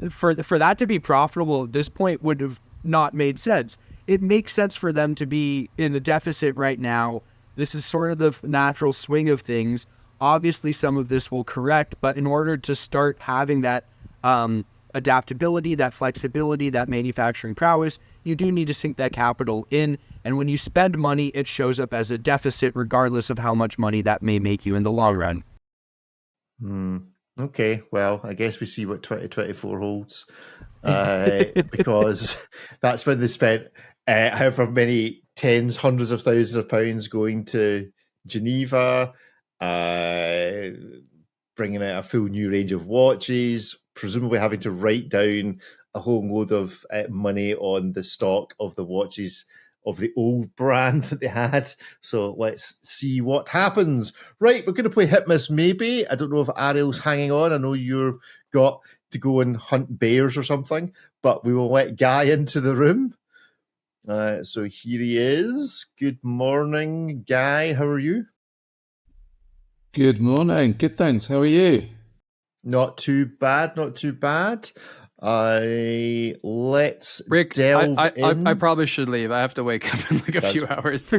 for that to be profitable at this point would have not made sense. It makes sense for them to be in a deficit right now. This is sort of the natural swing of things. Obviously, some of this will correct, but in order to start having that adaptability, that flexibility, that manufacturing prowess, you do need to sink that capital in. And when you spend money, it shows up as a deficit, regardless of how much money that may make you in the long run. Okay, well, I guess we see what 2024 holds, because that's when they spent however many tens, hundreds of thousands of pounds going to Geneva, bringing out a full new range of watches, presumably having to write down a whole load of money on the stock of the watches of the old brand that they had. So let's see what happens. Right, we're going to play Hit Miss Maybe. I don't know if Ariel's hanging on. I know you've got to go and hunt bears or something, but we will let Guy into the room. So here he is. Good morning, Guy. How are you? Good morning. Good, thanks. How are you? Not too bad, not too bad. Let's Rick, delve in. I probably should leave. I have to wake up in like a few hours.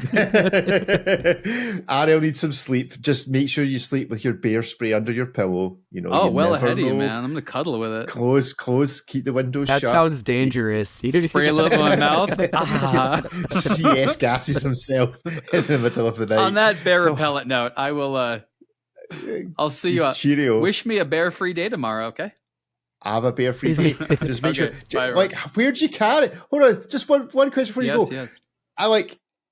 Ariel needs some sleep. Just make sure you sleep with your bear spray under your pillow. Oh, well ahead of you, man. I'm gonna cuddle with it. Close. Keep the windows shut. That sounds dangerous. Spray a little in my mouth. CS gases himself in the middle of the night. On that bear repellent note, I will. I'll see you. Cheerio. Wish me a bear-free day tomorrow, okay? Have a bear-free day. Just make Okay, sure. bye, Where'd you carry it? Hold on, just one question before you go. Yes.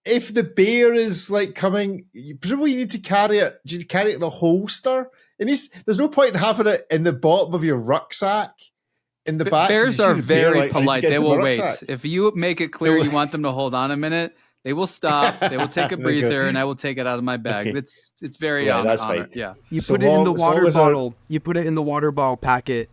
If the bear is coming, presumably you need to carry it. Do you carry it in a holster? There's no point in having it in the bottom of your rucksack. In the back, bears are very polite. They will wait. Rucksack. If you make it clear you want them to hold on a minute, they will stop. They will take a breather, and I will take it out of my bag. Okay. It's very that's honor. fine. Yeah. You put it in the water bottle. You put it in the water bottle pocket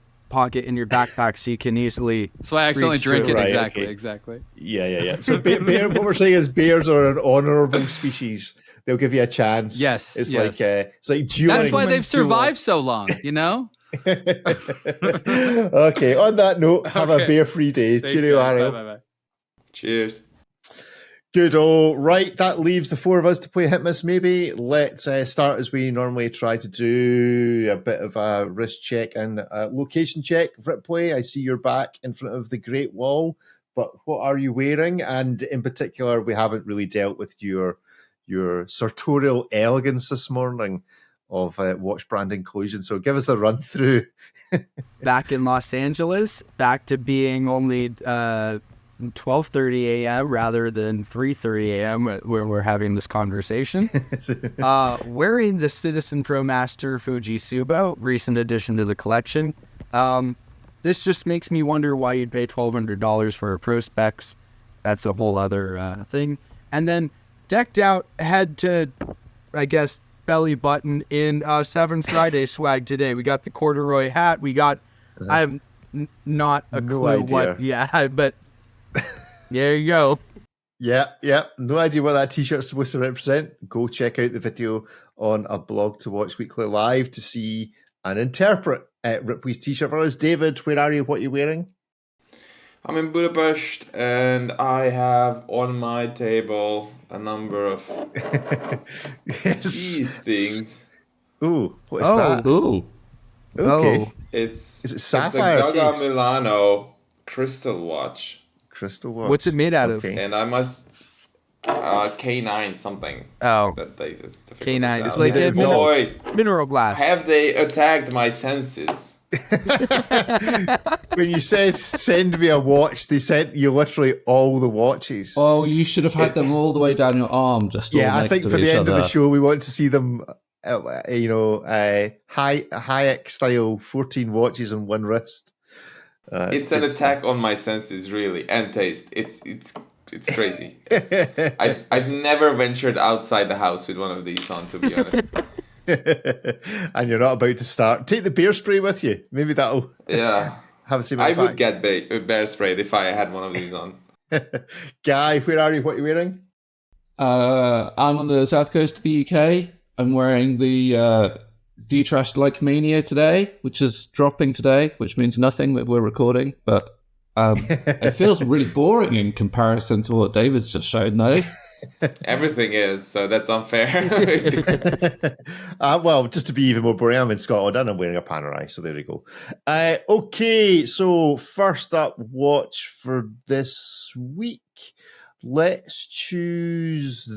in your backpack, so you can easily. So I accidentally drink it. Right, Exactly. Yeah. So bear, what we're saying is bears are an honorable species. They'll give you a chance. Yes. It's yes. like That's why they've survived so long. You know. Okay. On that note, have a bear-free day. Cheerio, Ariel. Bye. Cheers. Good. All right. That leaves the four of us to play Hit Miss Maybe. Let's start as we normally try to do, a bit of a wrist check and a location check. Ripley, I see you're back in front of the Great Wall, but what are you wearing? And in particular, we haven't really dealt with your sartorial elegance this morning watch brand inclusion. So give us a run through. Back in Los Angeles, back to being only 12:30 a.m. rather than 3:30 a.m. when we're having this conversation. Wearing the Citizen Pro Master Fuji Subo, recent addition to the collection. This just makes me wonder why you'd pay $1,200 for a Pro Specs. That's a whole other thing. And then decked out, head to, I guess, belly button in 7 Friday swag today. We got the corduroy hat. We got, I have not a clue idea. but there you go. Yeah. No idea what that t-shirt's supposed to represent. Go check out the video on A Blog to Watch Weekly Live to see and interpret Ripley's t-shirt for us. David, where are you? What are you wearing? I'm in Budapest, and I have on my table a number of these things. Ooh, what is that? Ooh. Okay. It's Is it sapphire? It's a Gaga case? Milano crystal watch. Crystal watch. What's it made out of? And I must K9 something. Oh, That they just K9. It's like like boy, mineral glass. have they attacked my senses? When you said send me a watch, they sent you literally all the watches. Oh, you should have had them all the way down your arm, just all Yeah, next I think to for each the end other. of the show, we want to see them, Hayek style 14 watches on one wrist. It's an attack on my senses, really, and taste. It's crazy. I've never ventured outside the house with one of these on, to be honest. And you're not about to start. Take the bear spray with you. Maybe that'll Yeah, have the same I impact. would get bear sprayed if I had one of these on. Guy, where are you? What are you wearing? I'm on the south coast of the UK. I'm wearing the Detrashed Like Mania today, which is dropping today, which means nothing that we're recording, but it feels really boring in comparison to what David's just showed now. Everything is, so that's unfair. Well, just to be even more boring, I'm in Scotland and I'm wearing a Panerai, so there you go. Okay, so first up, watch for this week. Let's choose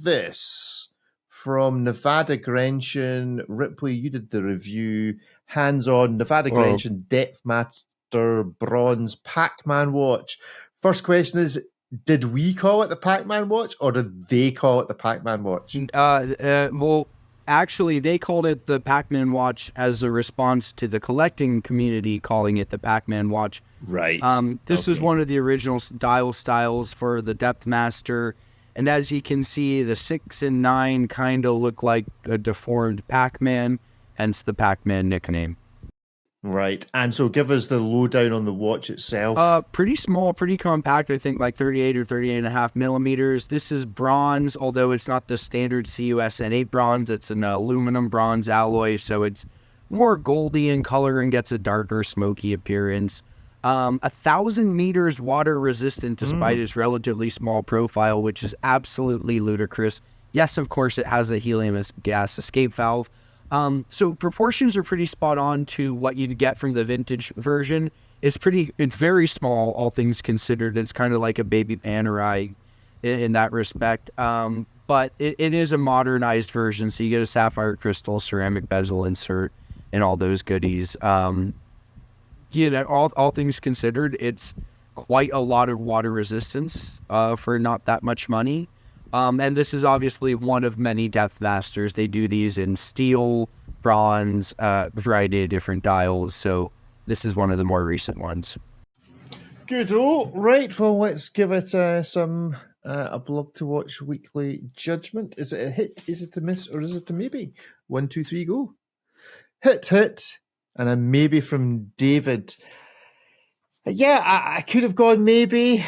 this from Nivada Grenchen. Ripley, you did the review. Hands-on, Nivada Grenchen Depthmaster Bronze Pac-Man watch. First question is, did we call it the Pac-Man watch, or did they call it the Pac-Man watch? Well, actually, they called it the Pac-Man watch as a response to the collecting community calling it the Pac-Man watch. Right. This was one of the original dial styles for the Depthmaster, and as you can see, the 6 and 9 kind of look like a deformed Pac-Man, hence the Pac-Man nickname. Right. And so give us the lowdown on the watch itself. Pretty small, pretty compact, I think like 38 or 38.5 millimeters. This is bronze, although it's not the standard CUSN8 bronze. It's an aluminum bronze alloy, so it's more goldy in color and gets a darker, smoky appearance. 1,000 meters water resistant despite its relatively small profile, which is absolutely ludicrous. Yes, of course, it has a helium gas escape valve. So proportions are pretty spot on to what you'd get from the vintage version. It's very small, all things considered. It's kind of like a baby Panerai in that respect. But it is a modernized version, so you get a sapphire crystal, ceramic bezel insert, and all those goodies. All things considered, it's quite a lot of water resistance for not that much money. And this is obviously one of many Depthmasters. They do these in steel, bronze, a variety of different dials. So this is one of the more recent ones. Good. Oh, right. Well, let's give it some A Blog to Watch weekly judgment. Is it a hit? Is it a miss? Or is it a maybe? 1, 2, 3, go. Hit. And a maybe from David. Yeah, I could have gone maybe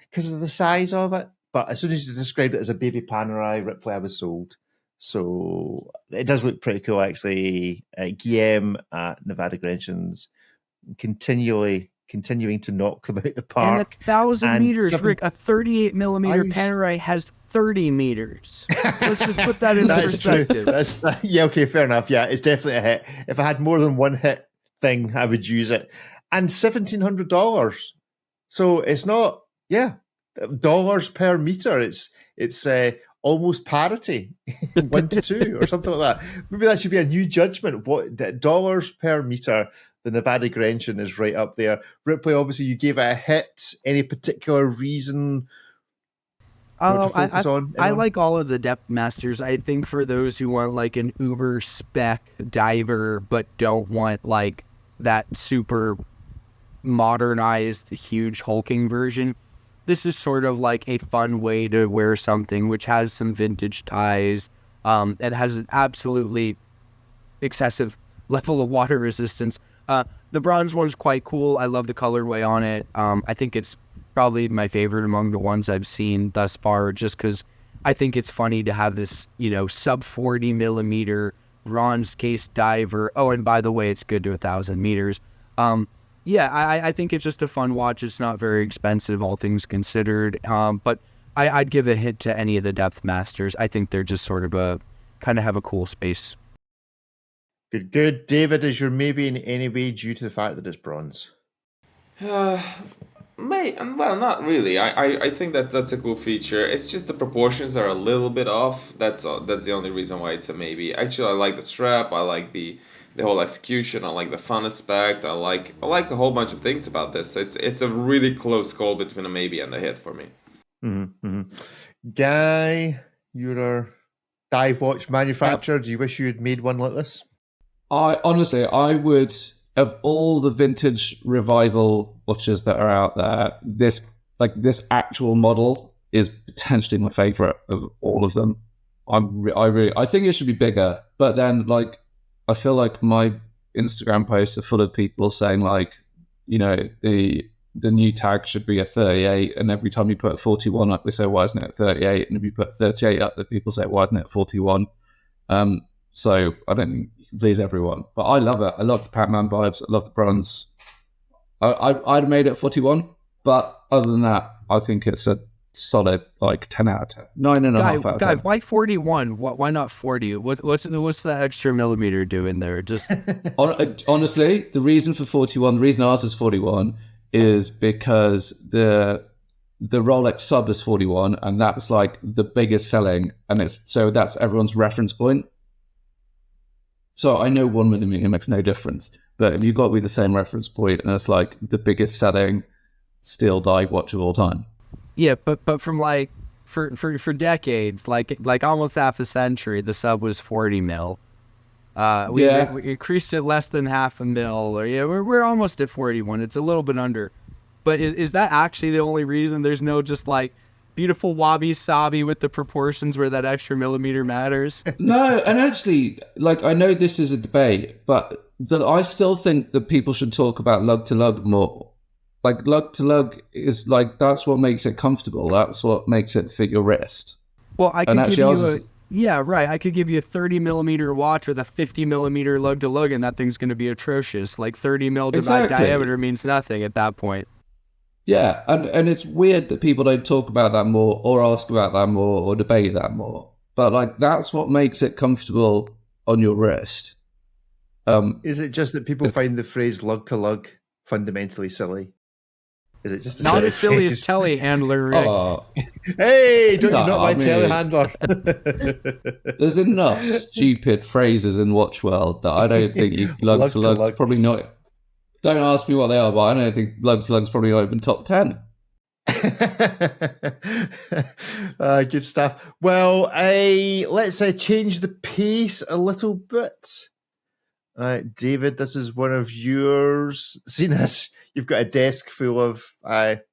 because of the size of it. But as soon as you described it as a baby Panerai, Ripley, I was sold. So it does look pretty cool, actually. Guillaume at Nivada Grenchen's continuing to knock them out the park. And 1,000 meters, Rick, a 38 millimeter Panerai has 30 meters. Let's just put that into perspective. Yeah, okay, fair enough. Yeah, it's definitely a hit. If I had more than one hit thing, I would use it. And $1,700. So it's not, dollars per meter. It's almost parity, 1-2 or something like that. Maybe that should be a new judgment. What dollars per meter? The Nivada Grenchen is right up there. Ripley, obviously, you gave it a hit. Any particular reason? I like all of the Depthmasters. I think for those who want like an uber spec diver but don't want like that super modernized huge hulking version, this is sort of like a fun way to wear something which has some vintage ties. It has an absolutely excessive level of water resistance. The bronze one's quite cool. I love the colorway on it. I think it's probably my favorite among the ones I've seen thus far, just because I think it's funny to have this, sub 40 millimeter bronze case diver. Oh, and by the way, it's good to 1,000 meters. I think it's just a fun watch. It's not very expensive, all things considered. But I'd give a hit to any of the Depthmasters. I think they're just sort of kind of have a cool space. Good. David, is your maybe in any way due to the fact that it's bronze? Well, not really. I think that's a cool feature. It's just the proportions are a little bit off. That's the only reason why it's a maybe. Actually, I like the strap. I like the whole execution. I like the fun aspect. I like a whole bunch of things about this. It's a really close call between a maybe and a hit for me. Mm-hmm. Guy, you're a dive watch manufacturer. Do you wish you had made one like this? I would, of all the vintage revival watches that are out there, this actual model is potentially my favorite of all of them. I think it should be bigger, but then I feel like my Instagram posts are full of people saying the new tag should be a 38, and every time you put a 41 up, they say, why isn't it 38? And if you put 38 up, the people say, why isn't it 41? So I don't think you can please everyone, but I love it. I love the Pac-Man vibes. I love the bronze. I'd have made it 41, but other than that, I think it's a solid 10 out of 10. 9.5 out of 10. Why 41? Why not 40? What's that extra millimeter doing there? Just honestly, the reason for 41, the reason ours is 41 is because the Rolex sub is 41, and that's the biggest selling, and that's everyone's reference point. So I know 1 millimeter makes no difference, but if you've got to be the same reference point, and it's the biggest selling steel dive watch of all time. Yeah, but from for decades, almost half a century, the sub was 40 mil. We increased it less than half a mil, or we're almost at 41. It's a little bit under, but is that actually the only reason? There's no just beautiful wabi sabi with the proportions where that extra millimeter matters. No, and actually, I know this is a debate, but I still think that people should talk about lug to lug more. Lug to lug is that's what makes it comfortable. That's what makes it fit your wrist. Well, I could give you I could give you a 30 millimeter watch with a 50 millimeter lug to lug, and that thing's going to be atrocious. 30 mil diameter means nothing at that point. Yeah, and it's weird that people don't talk about that more, or ask about that more, or debate that more. But that's what makes it comfortable on your wrist. Is it just that people find the phrase lug to lug fundamentally silly? Is it just not as silly as telehandler, Rick? Oh. Hey, don't you not my telehandler? There's enough stupid phrases in watch world that I don't think you lug to lug's probably not. Don't ask me what they are, but I don't think lug to lug's probably not even top 10. Good stuff. Well, let's change the pace a little bit. David, this is one of yours. Seeing as you've got a desk full of, what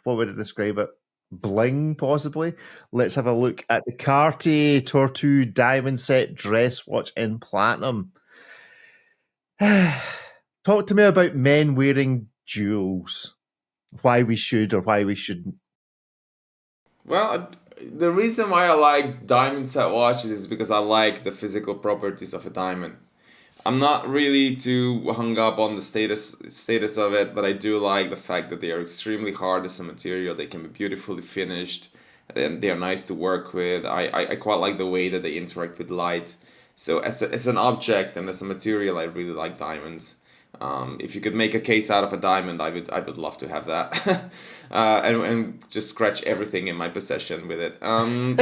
would I describe it? Bling, possibly. Let's have a look at the Cartier Tortue diamond set dress watch in platinum. Talk to me about men wearing jewels. Why we should or why we shouldn't. Well, the reason why I like diamond set watches is because I like the physical properties of a diamond. I'm not really too hung up on the status of it, but I do like the fact that they are extremely hard as a material. They can be beautifully finished, and they are nice to work with. I quite like the way that they interact with light. So as an object and as a material, I really like diamonds. If you could make a case out of a diamond, I would love to have that, and just scratch everything in my possession with it.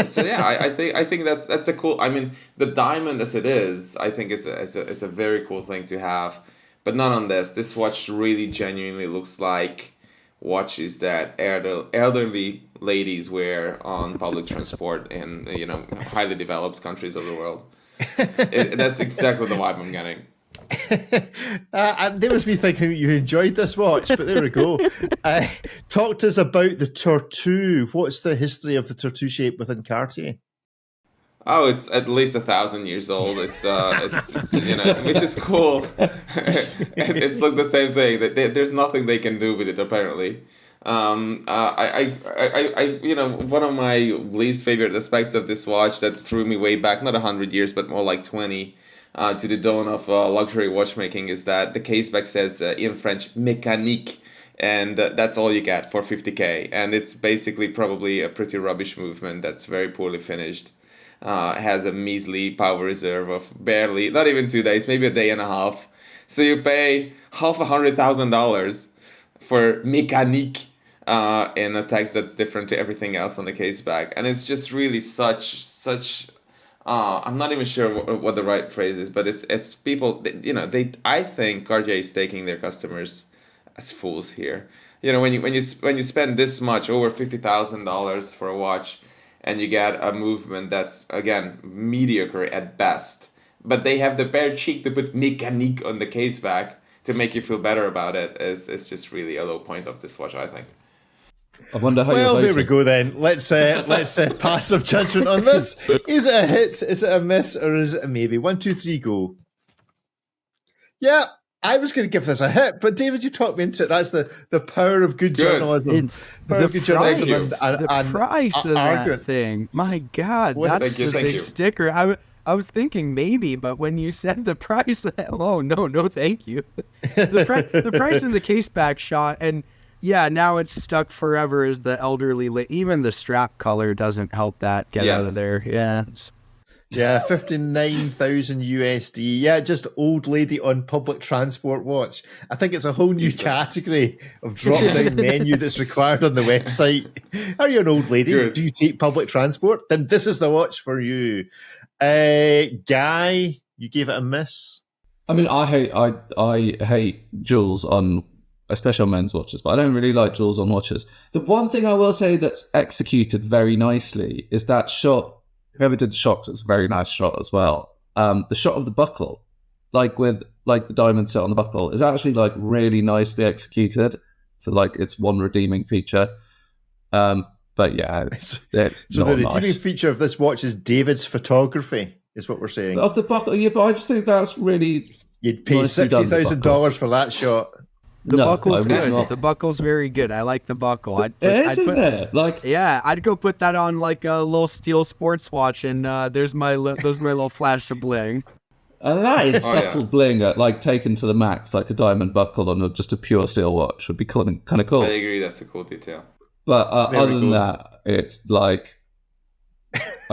So yeah, I think that's a cool. I mean, the diamond as it is, I think is a very cool thing to have, but not on this. This watch really genuinely looks like watches that elderly ladies wear on public transport in highly developed countries of the world. That's exactly the vibe I'm getting. And there was me thinking you enjoyed this watch, but there we go. Talk to us about the Tortue. What's the history of the Tortue shape within Cartier? Oh, it's at least 1,000 years old. It's which is cool. It's like the same thing. There's nothing they can do with it apparently. One of my least favorite aspects of this watch that threw me way back, not 100 years, but more like 20, to the dawn of luxury watchmaking, is that the caseback says in French "mécanique," and that's all you get for 50K, and it's basically probably a pretty rubbish movement that's very poorly finished. Has a measly power reserve of barely, not even 2 days, maybe a day and a half. So you pay $500,000 for mécanique in a text that's different to everything else on the caseback, and it's just really such. I'm not even sure what the right phrase is, but it's people. I think Cartier is taking their customers as fools here. When you spend this much, over $50,000 for a watch, and you get a movement that's, again, mediocre at best, but they have the bare cheek to put mécanique on the caseback to make you feel better about it. It's just really a low point of this watch, I think. I wonder how Well, there we go then. Let's pass some judgment on this. Is it a hit? Is it a miss? Or is it a maybe? 1, 2, 3, go. Yeah, I was going to give this a hit, but David, you talked me into it. That's the power of good journalism. It's the price of that thing. My God, that's the big sticker. I was thinking maybe, but when you said the price, oh no, thank you. The price of the caseback shot, and yeah, now it's stuck forever as the elderly. Even the strap color doesn't help that get out of there. Yeah. Yeah, 59,000 USD. Yeah, just old lady on public transport watch. I think it's a whole new category of drop-down menu that's required on the website. Are you an old lady? Good. Do you take public transport? Then this is the watch for you. Guy, you gave it a miss. I mean, I hate jewels on, especially on men's watches, but I don't really like jewels on watches. The one thing I will say that's executed very nicely is that shot. Whoever did the shots, it's a very nice shot as well. The shot of the buckle, with the diamond set on the buckle, is actually really nicely executed for its one redeeming feature. But yeah, it's so not the redeeming nice. feature of this watch is David's photography, is what we're saying. Of the buckle, yeah, but I just think that's really. You'd pay $60,000 for that shot. The buckle's good. The buckle's very good. I like the buckle. Isn't it? Yeah, I'd go put that on a little steel sports watch, and there's my little flash of bling. And that is subtle bling, taken to the max, like a diamond buckle on just a pure steel watch would be kind of cool. I agree, that's a cool detail. But other than that, it's I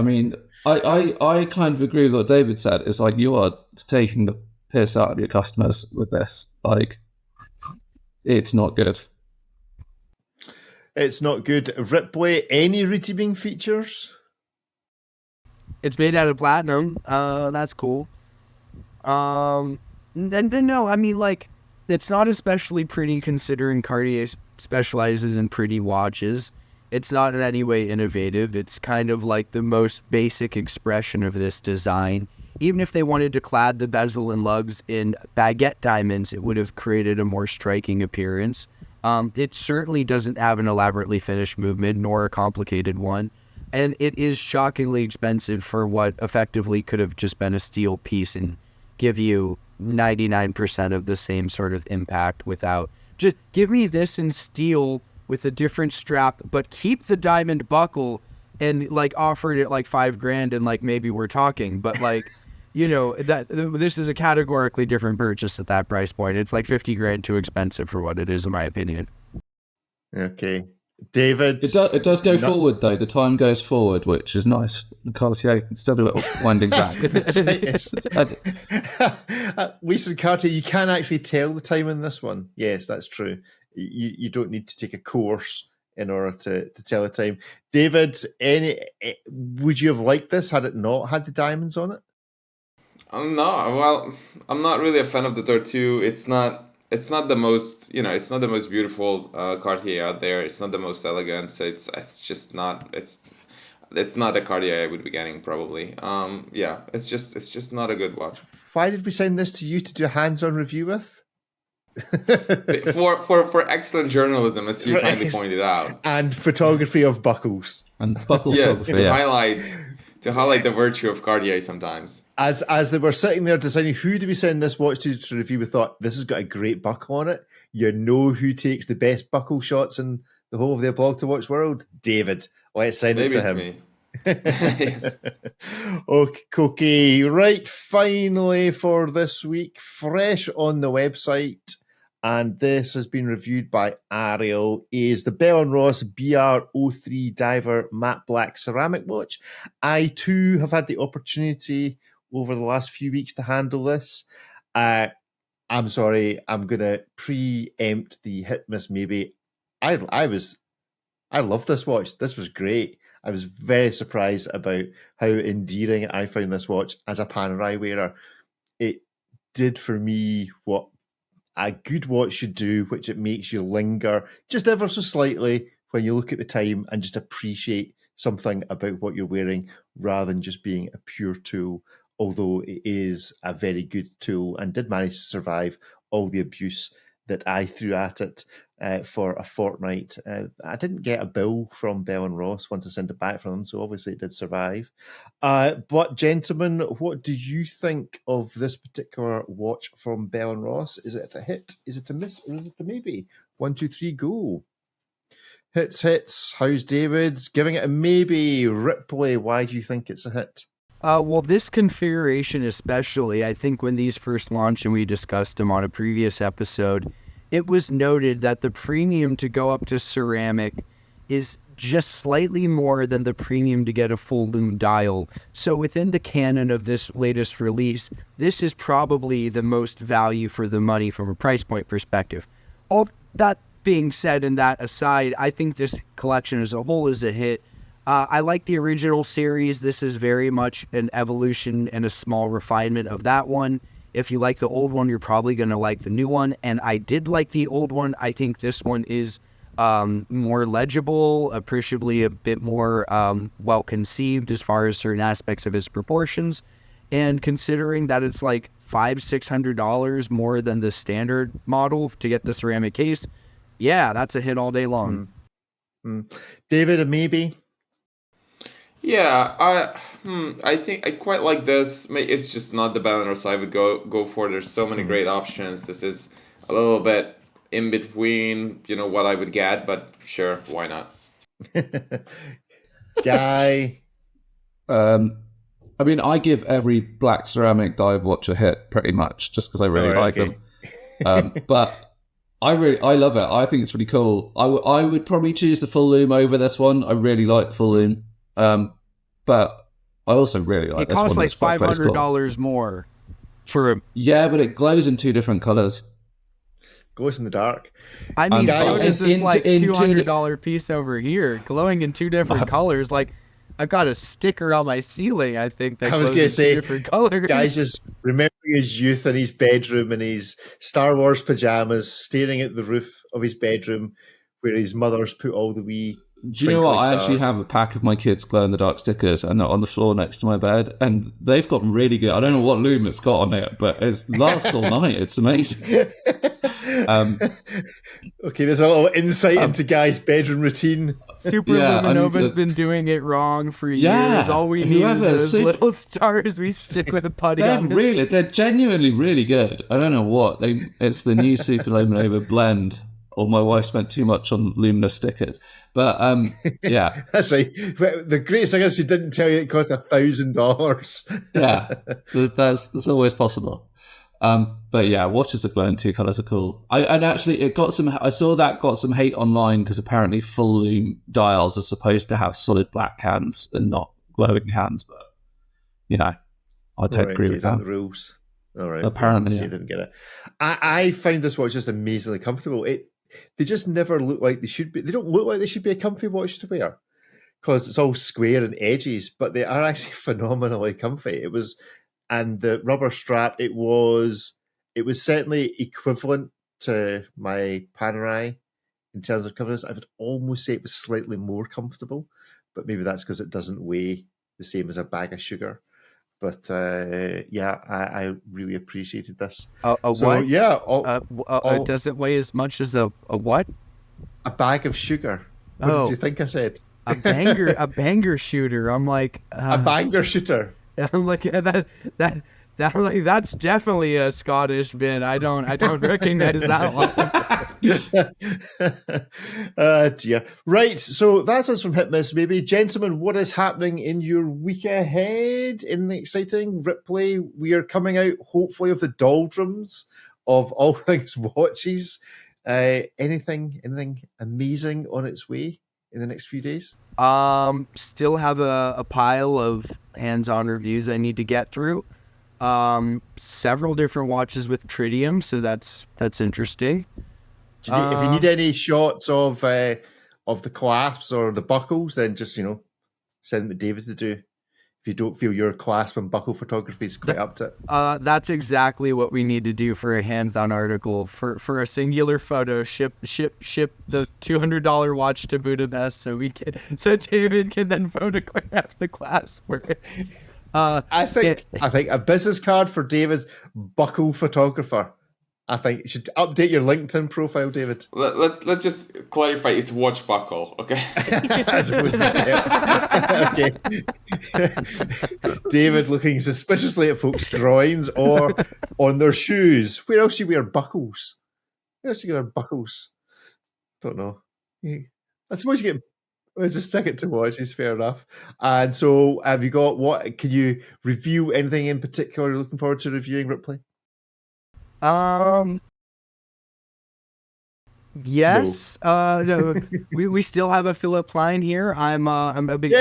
mean, I kind of agree with what David said. It's you are taking the piss out of your customers with this. It's not good. It's not good. Ripley, any redeeming features? It's made out of platinum. That's cool. No, I mean, it's not especially pretty considering Cartier specializes in pretty watches. It's not in any way innovative. It's kind of the most basic expression of this design. Even if they wanted to clad the bezel and lugs in baguette diamonds, it would have created a more striking appearance. It certainly doesn't have an elaborately finished movement, nor a complicated one. And it is shockingly expensive for what effectively could have just been a steel piece and give you 99% of the same sort of impact without... Just give me this in steel with a different strap, but keep the diamond buckle and offered it $5,000 and maybe we're talking. But this is a categorically different purchase at that price point. It's $50,000 too expensive for what it is, in my opinion. Okay. David. It does go forward, though. The time goes forward, which is nice. Cartier can still do it winding back. Lisa and Cartier, you can actually tell the time in this one. Yes, that's true. You don't need to take a course in order to tell the time. David, would you have liked this had it not had the diamonds on it? No, well, I'm not really a fan of the Tortue. It's not the most, it's not the most beautiful Cartier out there. It's not the most elegant, so it's just not it's not a Cartier I would be getting probably. Yeah, it's just not a good watch. Why did we send this to you to do a hands-on review with? for excellent journalism, as you kindly pointed out, and photography of buckles and buckle yes, photography, to highlight the virtue of Cartier sometimes. As they were sitting there deciding who do we send this watch to review, we thought this has got a great buckle on it. You know who takes the best buckle shots in the whole of the aBlogtoWatch world? David. Let's send it to him. Maybe it's me. Yes. Okay, right. Finally for this week, fresh on the website, and this has been reviewed by Ariel, is the Bell & Ross BR03 Diver Matte Black Ceramic Watch. I too have had the opportunity over the last few weeks to handle this. I'm sorry, I'm going to preempt the hit miss maybe. I love this watch. This was great. I was very surprised about how endearing I found this watch as a Panerai wearer. It did for me what a good watch should do, which it makes you linger just ever so slightly when you look at the time and just appreciate something about what you're wearing rather than just being a pure tool, although it is a very good tool and did manage to survive all the abuse that I threw at it for a fortnight. I didn't get a bill from Bell & Ross once I sent it back from them, so obviously it did survive. But gentlemen, what do you think of this particular watch from Bell & Ross? Is it a hit? Is it a miss? Or is it a maybe? 1, 2, 3, go. Hits. How's David's? Giving it a maybe. Ripley, why do you think it's a hit? Well, this configuration especially, I think when these first launched and we discussed them on a previous episode, it was noted that the premium to go up to ceramic is just slightly more than the premium to get a full lume dial. So within the canon of this latest release, this is probably the most value for the money from a price point perspective. All that being said and that aside, I think this collection as a whole is a hit. I like the original series. This is very much an evolution and a small refinement of that one. If you like the old one, you're probably going to like the new one. And I did like the old one. I think this one is more legible, appreciably a bit more well-conceived as far as certain aspects of its proportions. And considering that it's like $500-$600 more than the standard model to get the ceramic case, yeah, that's a hit all day long. David, a maybe? Yeah, I think I quite like this. It's just not the Bell & Ross I would go for. There's so many great options. This is a little bit in between, what I would get, but sure, why not? Guy? I mean, I give every black ceramic dive watch a hit, pretty much, just because I really like them. But I love it. I think it's really cool. I would probably choose the full lume over this one. I really like full lume. But I also really like this one. It costs like $500 more for a... Yeah, but it glows in 2 different colors. Glows in the dark. I mean, so does this $200 piece over here, glowing in 2 different colors. Like, I've got a sticker on my ceiling, I think, that glows in 2 different colors. Guys just remembering his youth in his bedroom in his Star Wars pajamas, staring at the roof of his bedroom where his mother's put all the wee... Do you know what? I actually have a pack of my kids' glow-in-the-dark stickers and they're on the floor next to my bed, and they've got really good... I don't know what lume it's got on it, but it lasts all night. It's amazing. Okay, there's a little insight into Guy's bedroom routine. Super Luminova's been doing it wrong for years. All we need is those little stars we stick with a putty on. They're genuinely really good. I don't know what. It's the new Super Luminova blend. Or my wife spent too much on luminous stickers. But, yeah. That's right. The greatest thing is she didn't tell you it cost $1,000. Yeah, that's always possible. But yeah, watches that glow in two colors are cool. I saw that got some hate online because apparently full lume dials are supposed to have solid black hands and not glowing hands. But I totally agree with that. The rules. All right. Apparently, I didn't get it. I find this watch just amazingly comfortable. They just never look like they should be. They don't look like they should be a comfy watch to wear because it's all square and edges, but they are actually phenomenally comfy. And the rubber strap, it was certainly equivalent to my Panerai in terms of comfortability. I would almost say it was slightly more comfortable, but maybe that's because it doesn't weigh the same as a bag of sugar. But I really appreciated this. What? Yeah. It doesn't weigh as much as a what? A bag of sugar. What did you think I said? A banger shooter. I'm like a banger shooter. I'm like that's definitely a Scottish bin. I don't recognize that one. Dear. Right, so that's us from Hitmiss. Maybe, gentlemen, what is happening in your week ahead? Anything exciting? Ripley, we are coming out hopefully of the doldrums of all things watches. Anything amazing on its way in the next few days? Still have a pile of hands-on reviews I need to get through. Several different watches with tritium, so that's interesting. If you need any shots of the clasps or the buckles, then just send them to David to do. If you don't feel your clasp and buckle photography is quite up to it. That's exactly what we need to do for a hands-on article. For a singular photo, ship the $200 watch to Budapest so David can then photograph the clasp. I think a business card for David's buckle photographer. I think you should update your LinkedIn profile, David. Let's just clarify. It's watch buckle, okay? Okay. David looking suspiciously at folks' groins or on their shoes. Where else do you wear buckles? Don't know. I suppose you get. Let's just stick it to watches. Fair enough. And so, have you got what? Can you review anything in particular you're looking forward to reviewing, Ripley? Yes. No. we still have a Philip line here. I'm a big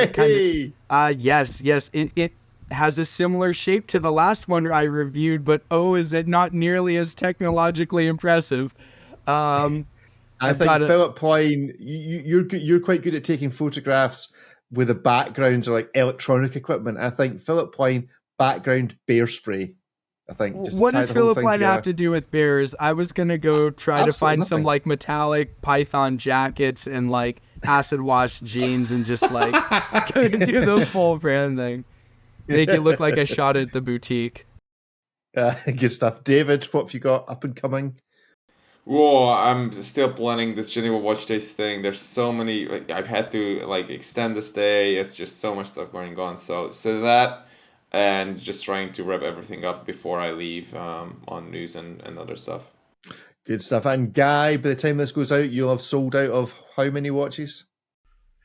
yes. It has a similar shape to the last one I reviewed, but is it not nearly as technologically impressive? I think Philip Plein, you're quite good at taking photographs with the backgrounds or like electronic equipment. I think Philip Plein background bear spray. I think. Just what does Philip Plein have to do with bears? I was gonna go try to find some like metallic python jackets and like acid wash jeans and just like do the full brand thing. Make it look like I shot it at the boutique. Good stuff. David, what have you got up and coming? Whoa, I'm still planning this Geneva Watch Days thing. There's so many. I've had to extend the stay. It's just so much stuff going on. So that. And just trying to wrap everything up before I leave on news and other stuff. Good stuff. And Guy, by the time this goes out, you'll have sold out of how many watches?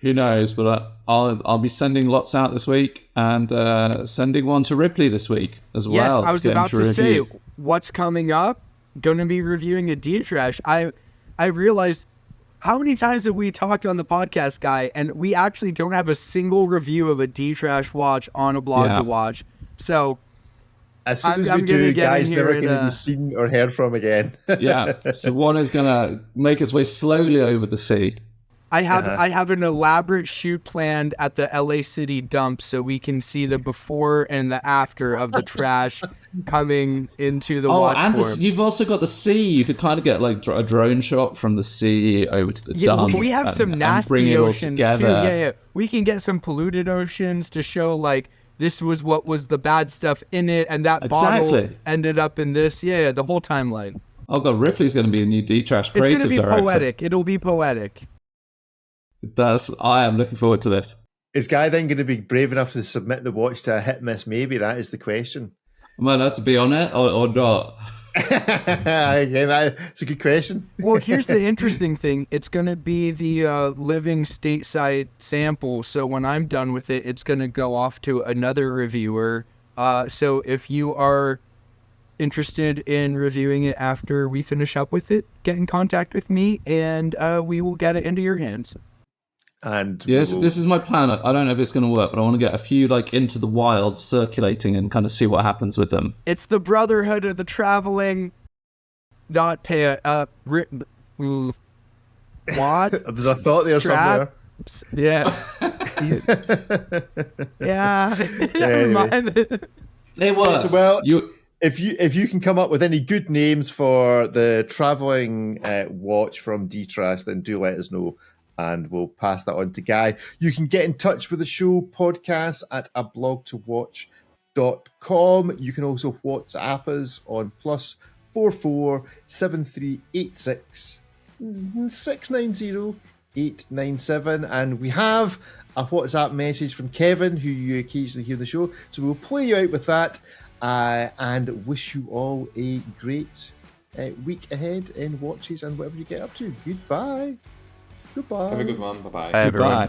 Who knows? But I'll be sending lots out this week and sending one to Ripley this week as well. Yes, I was about to say, what's coming up? Going to be reviewing a D-Trash. I realized, how many times have we talked on the podcast, Guy, and we actually don't have a single review of a D-Trash watch on aBlogtoWatch. So as soon as we do, Guy's never going to be seen or heard from again. Yeah, so one is going to make its way slowly over the sea. I have an elaborate shoot planned at the LA City dump so we can see the before and the after of the trash coming into the watch form. You've also got the sea. You could kind of get like a drone shot from the sea over to the dump. We have some nasty oceans too. Yeah. We can get some polluted oceans to show like this was what was the bad stuff in it, and that bottle ended up in this. Yeah, the whole timeline. Oh god, Ripley's going to be a new D-Trash creative director. It's going to be poetic. It'll be poetic. I am looking forward to this. Is Guy then going to be brave enough to submit the watch to a hit miss? Maybe that is the question. Am I allowed to be on it or not? Yeah, it's a good question. Well, here's the interesting thing. It's going to be the living stateside sample. So when I'm done with it, it's going to go off to another reviewer. So if you are interested in reviewing it after we finish up with it, get in contact with me, and we will get it into your hands. And yes, this is my plan. I don't know if it's going to work, but I want to get a few into the wild circulating and kind of see what happens with them. It's the Brotherhood of the Traveling, not pay what? There's a thought there somewhere. Yeah. Yeah. Never mind. It works. Well, if you can come up with any good names for the traveling watch from D-Trash, then do let us know, and we'll pass that on to Guy. You can get in touch with the show podcast at aBlogtoWatch.com. You can also WhatsApp us on +44 7386 690 897, and we have a WhatsApp message from Kevin, who you occasionally hear the show, so we'll play you out with that, and wish you all a great week ahead in watches and whatever you get up to. Goodbye. Have a good one. Bye-bye. Bye, everyone.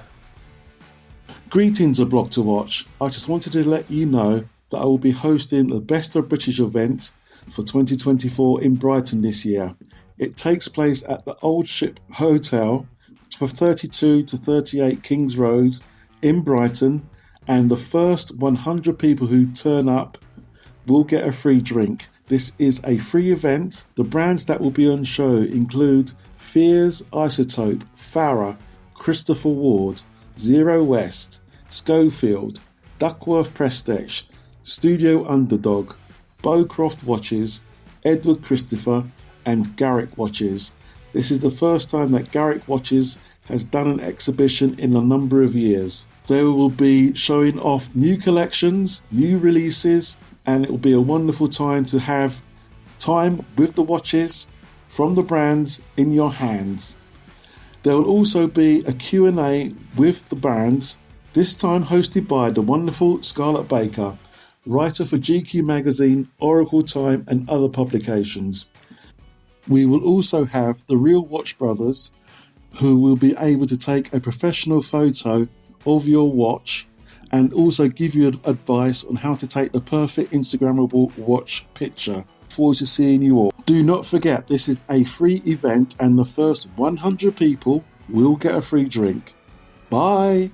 Greetings, aBlogtoWatch. I just wanted to let you know that I will be hosting the Best of British event for 2024 in Brighton this year. It takes place at the Old Ship Hotel for 32 to 38 Kings Road in Brighton, and the first 100 people who turn up will get a free drink. This is a free event. The brands that will be on show include Fears, Isotope, Farah, Christopher Ward, Zero West, Schofield, Duckworth Prestige, Studio Underdog, Bowcroft Watches, Edward Christopher, and Garrick Watches. This is the first time that Garrick Watches has done an exhibition in a number of years. They will be showing off new collections, new releases, and it will be a wonderful time to have time with the watches from the brands in your hands. There will also be a Q&A with the brands, this time hosted by the wonderful Scarlett Baker, writer for GQ Magazine, Oracle Time, and other publications. We will also have the Real Watch Brothers, who will be able to take a professional photo of your watch and also give you advice on how to take the perfect Instagrammable watch picture. Forward to seeing you all. Do not forget, this is a free event and the first 100 people will get a free drink. Bye!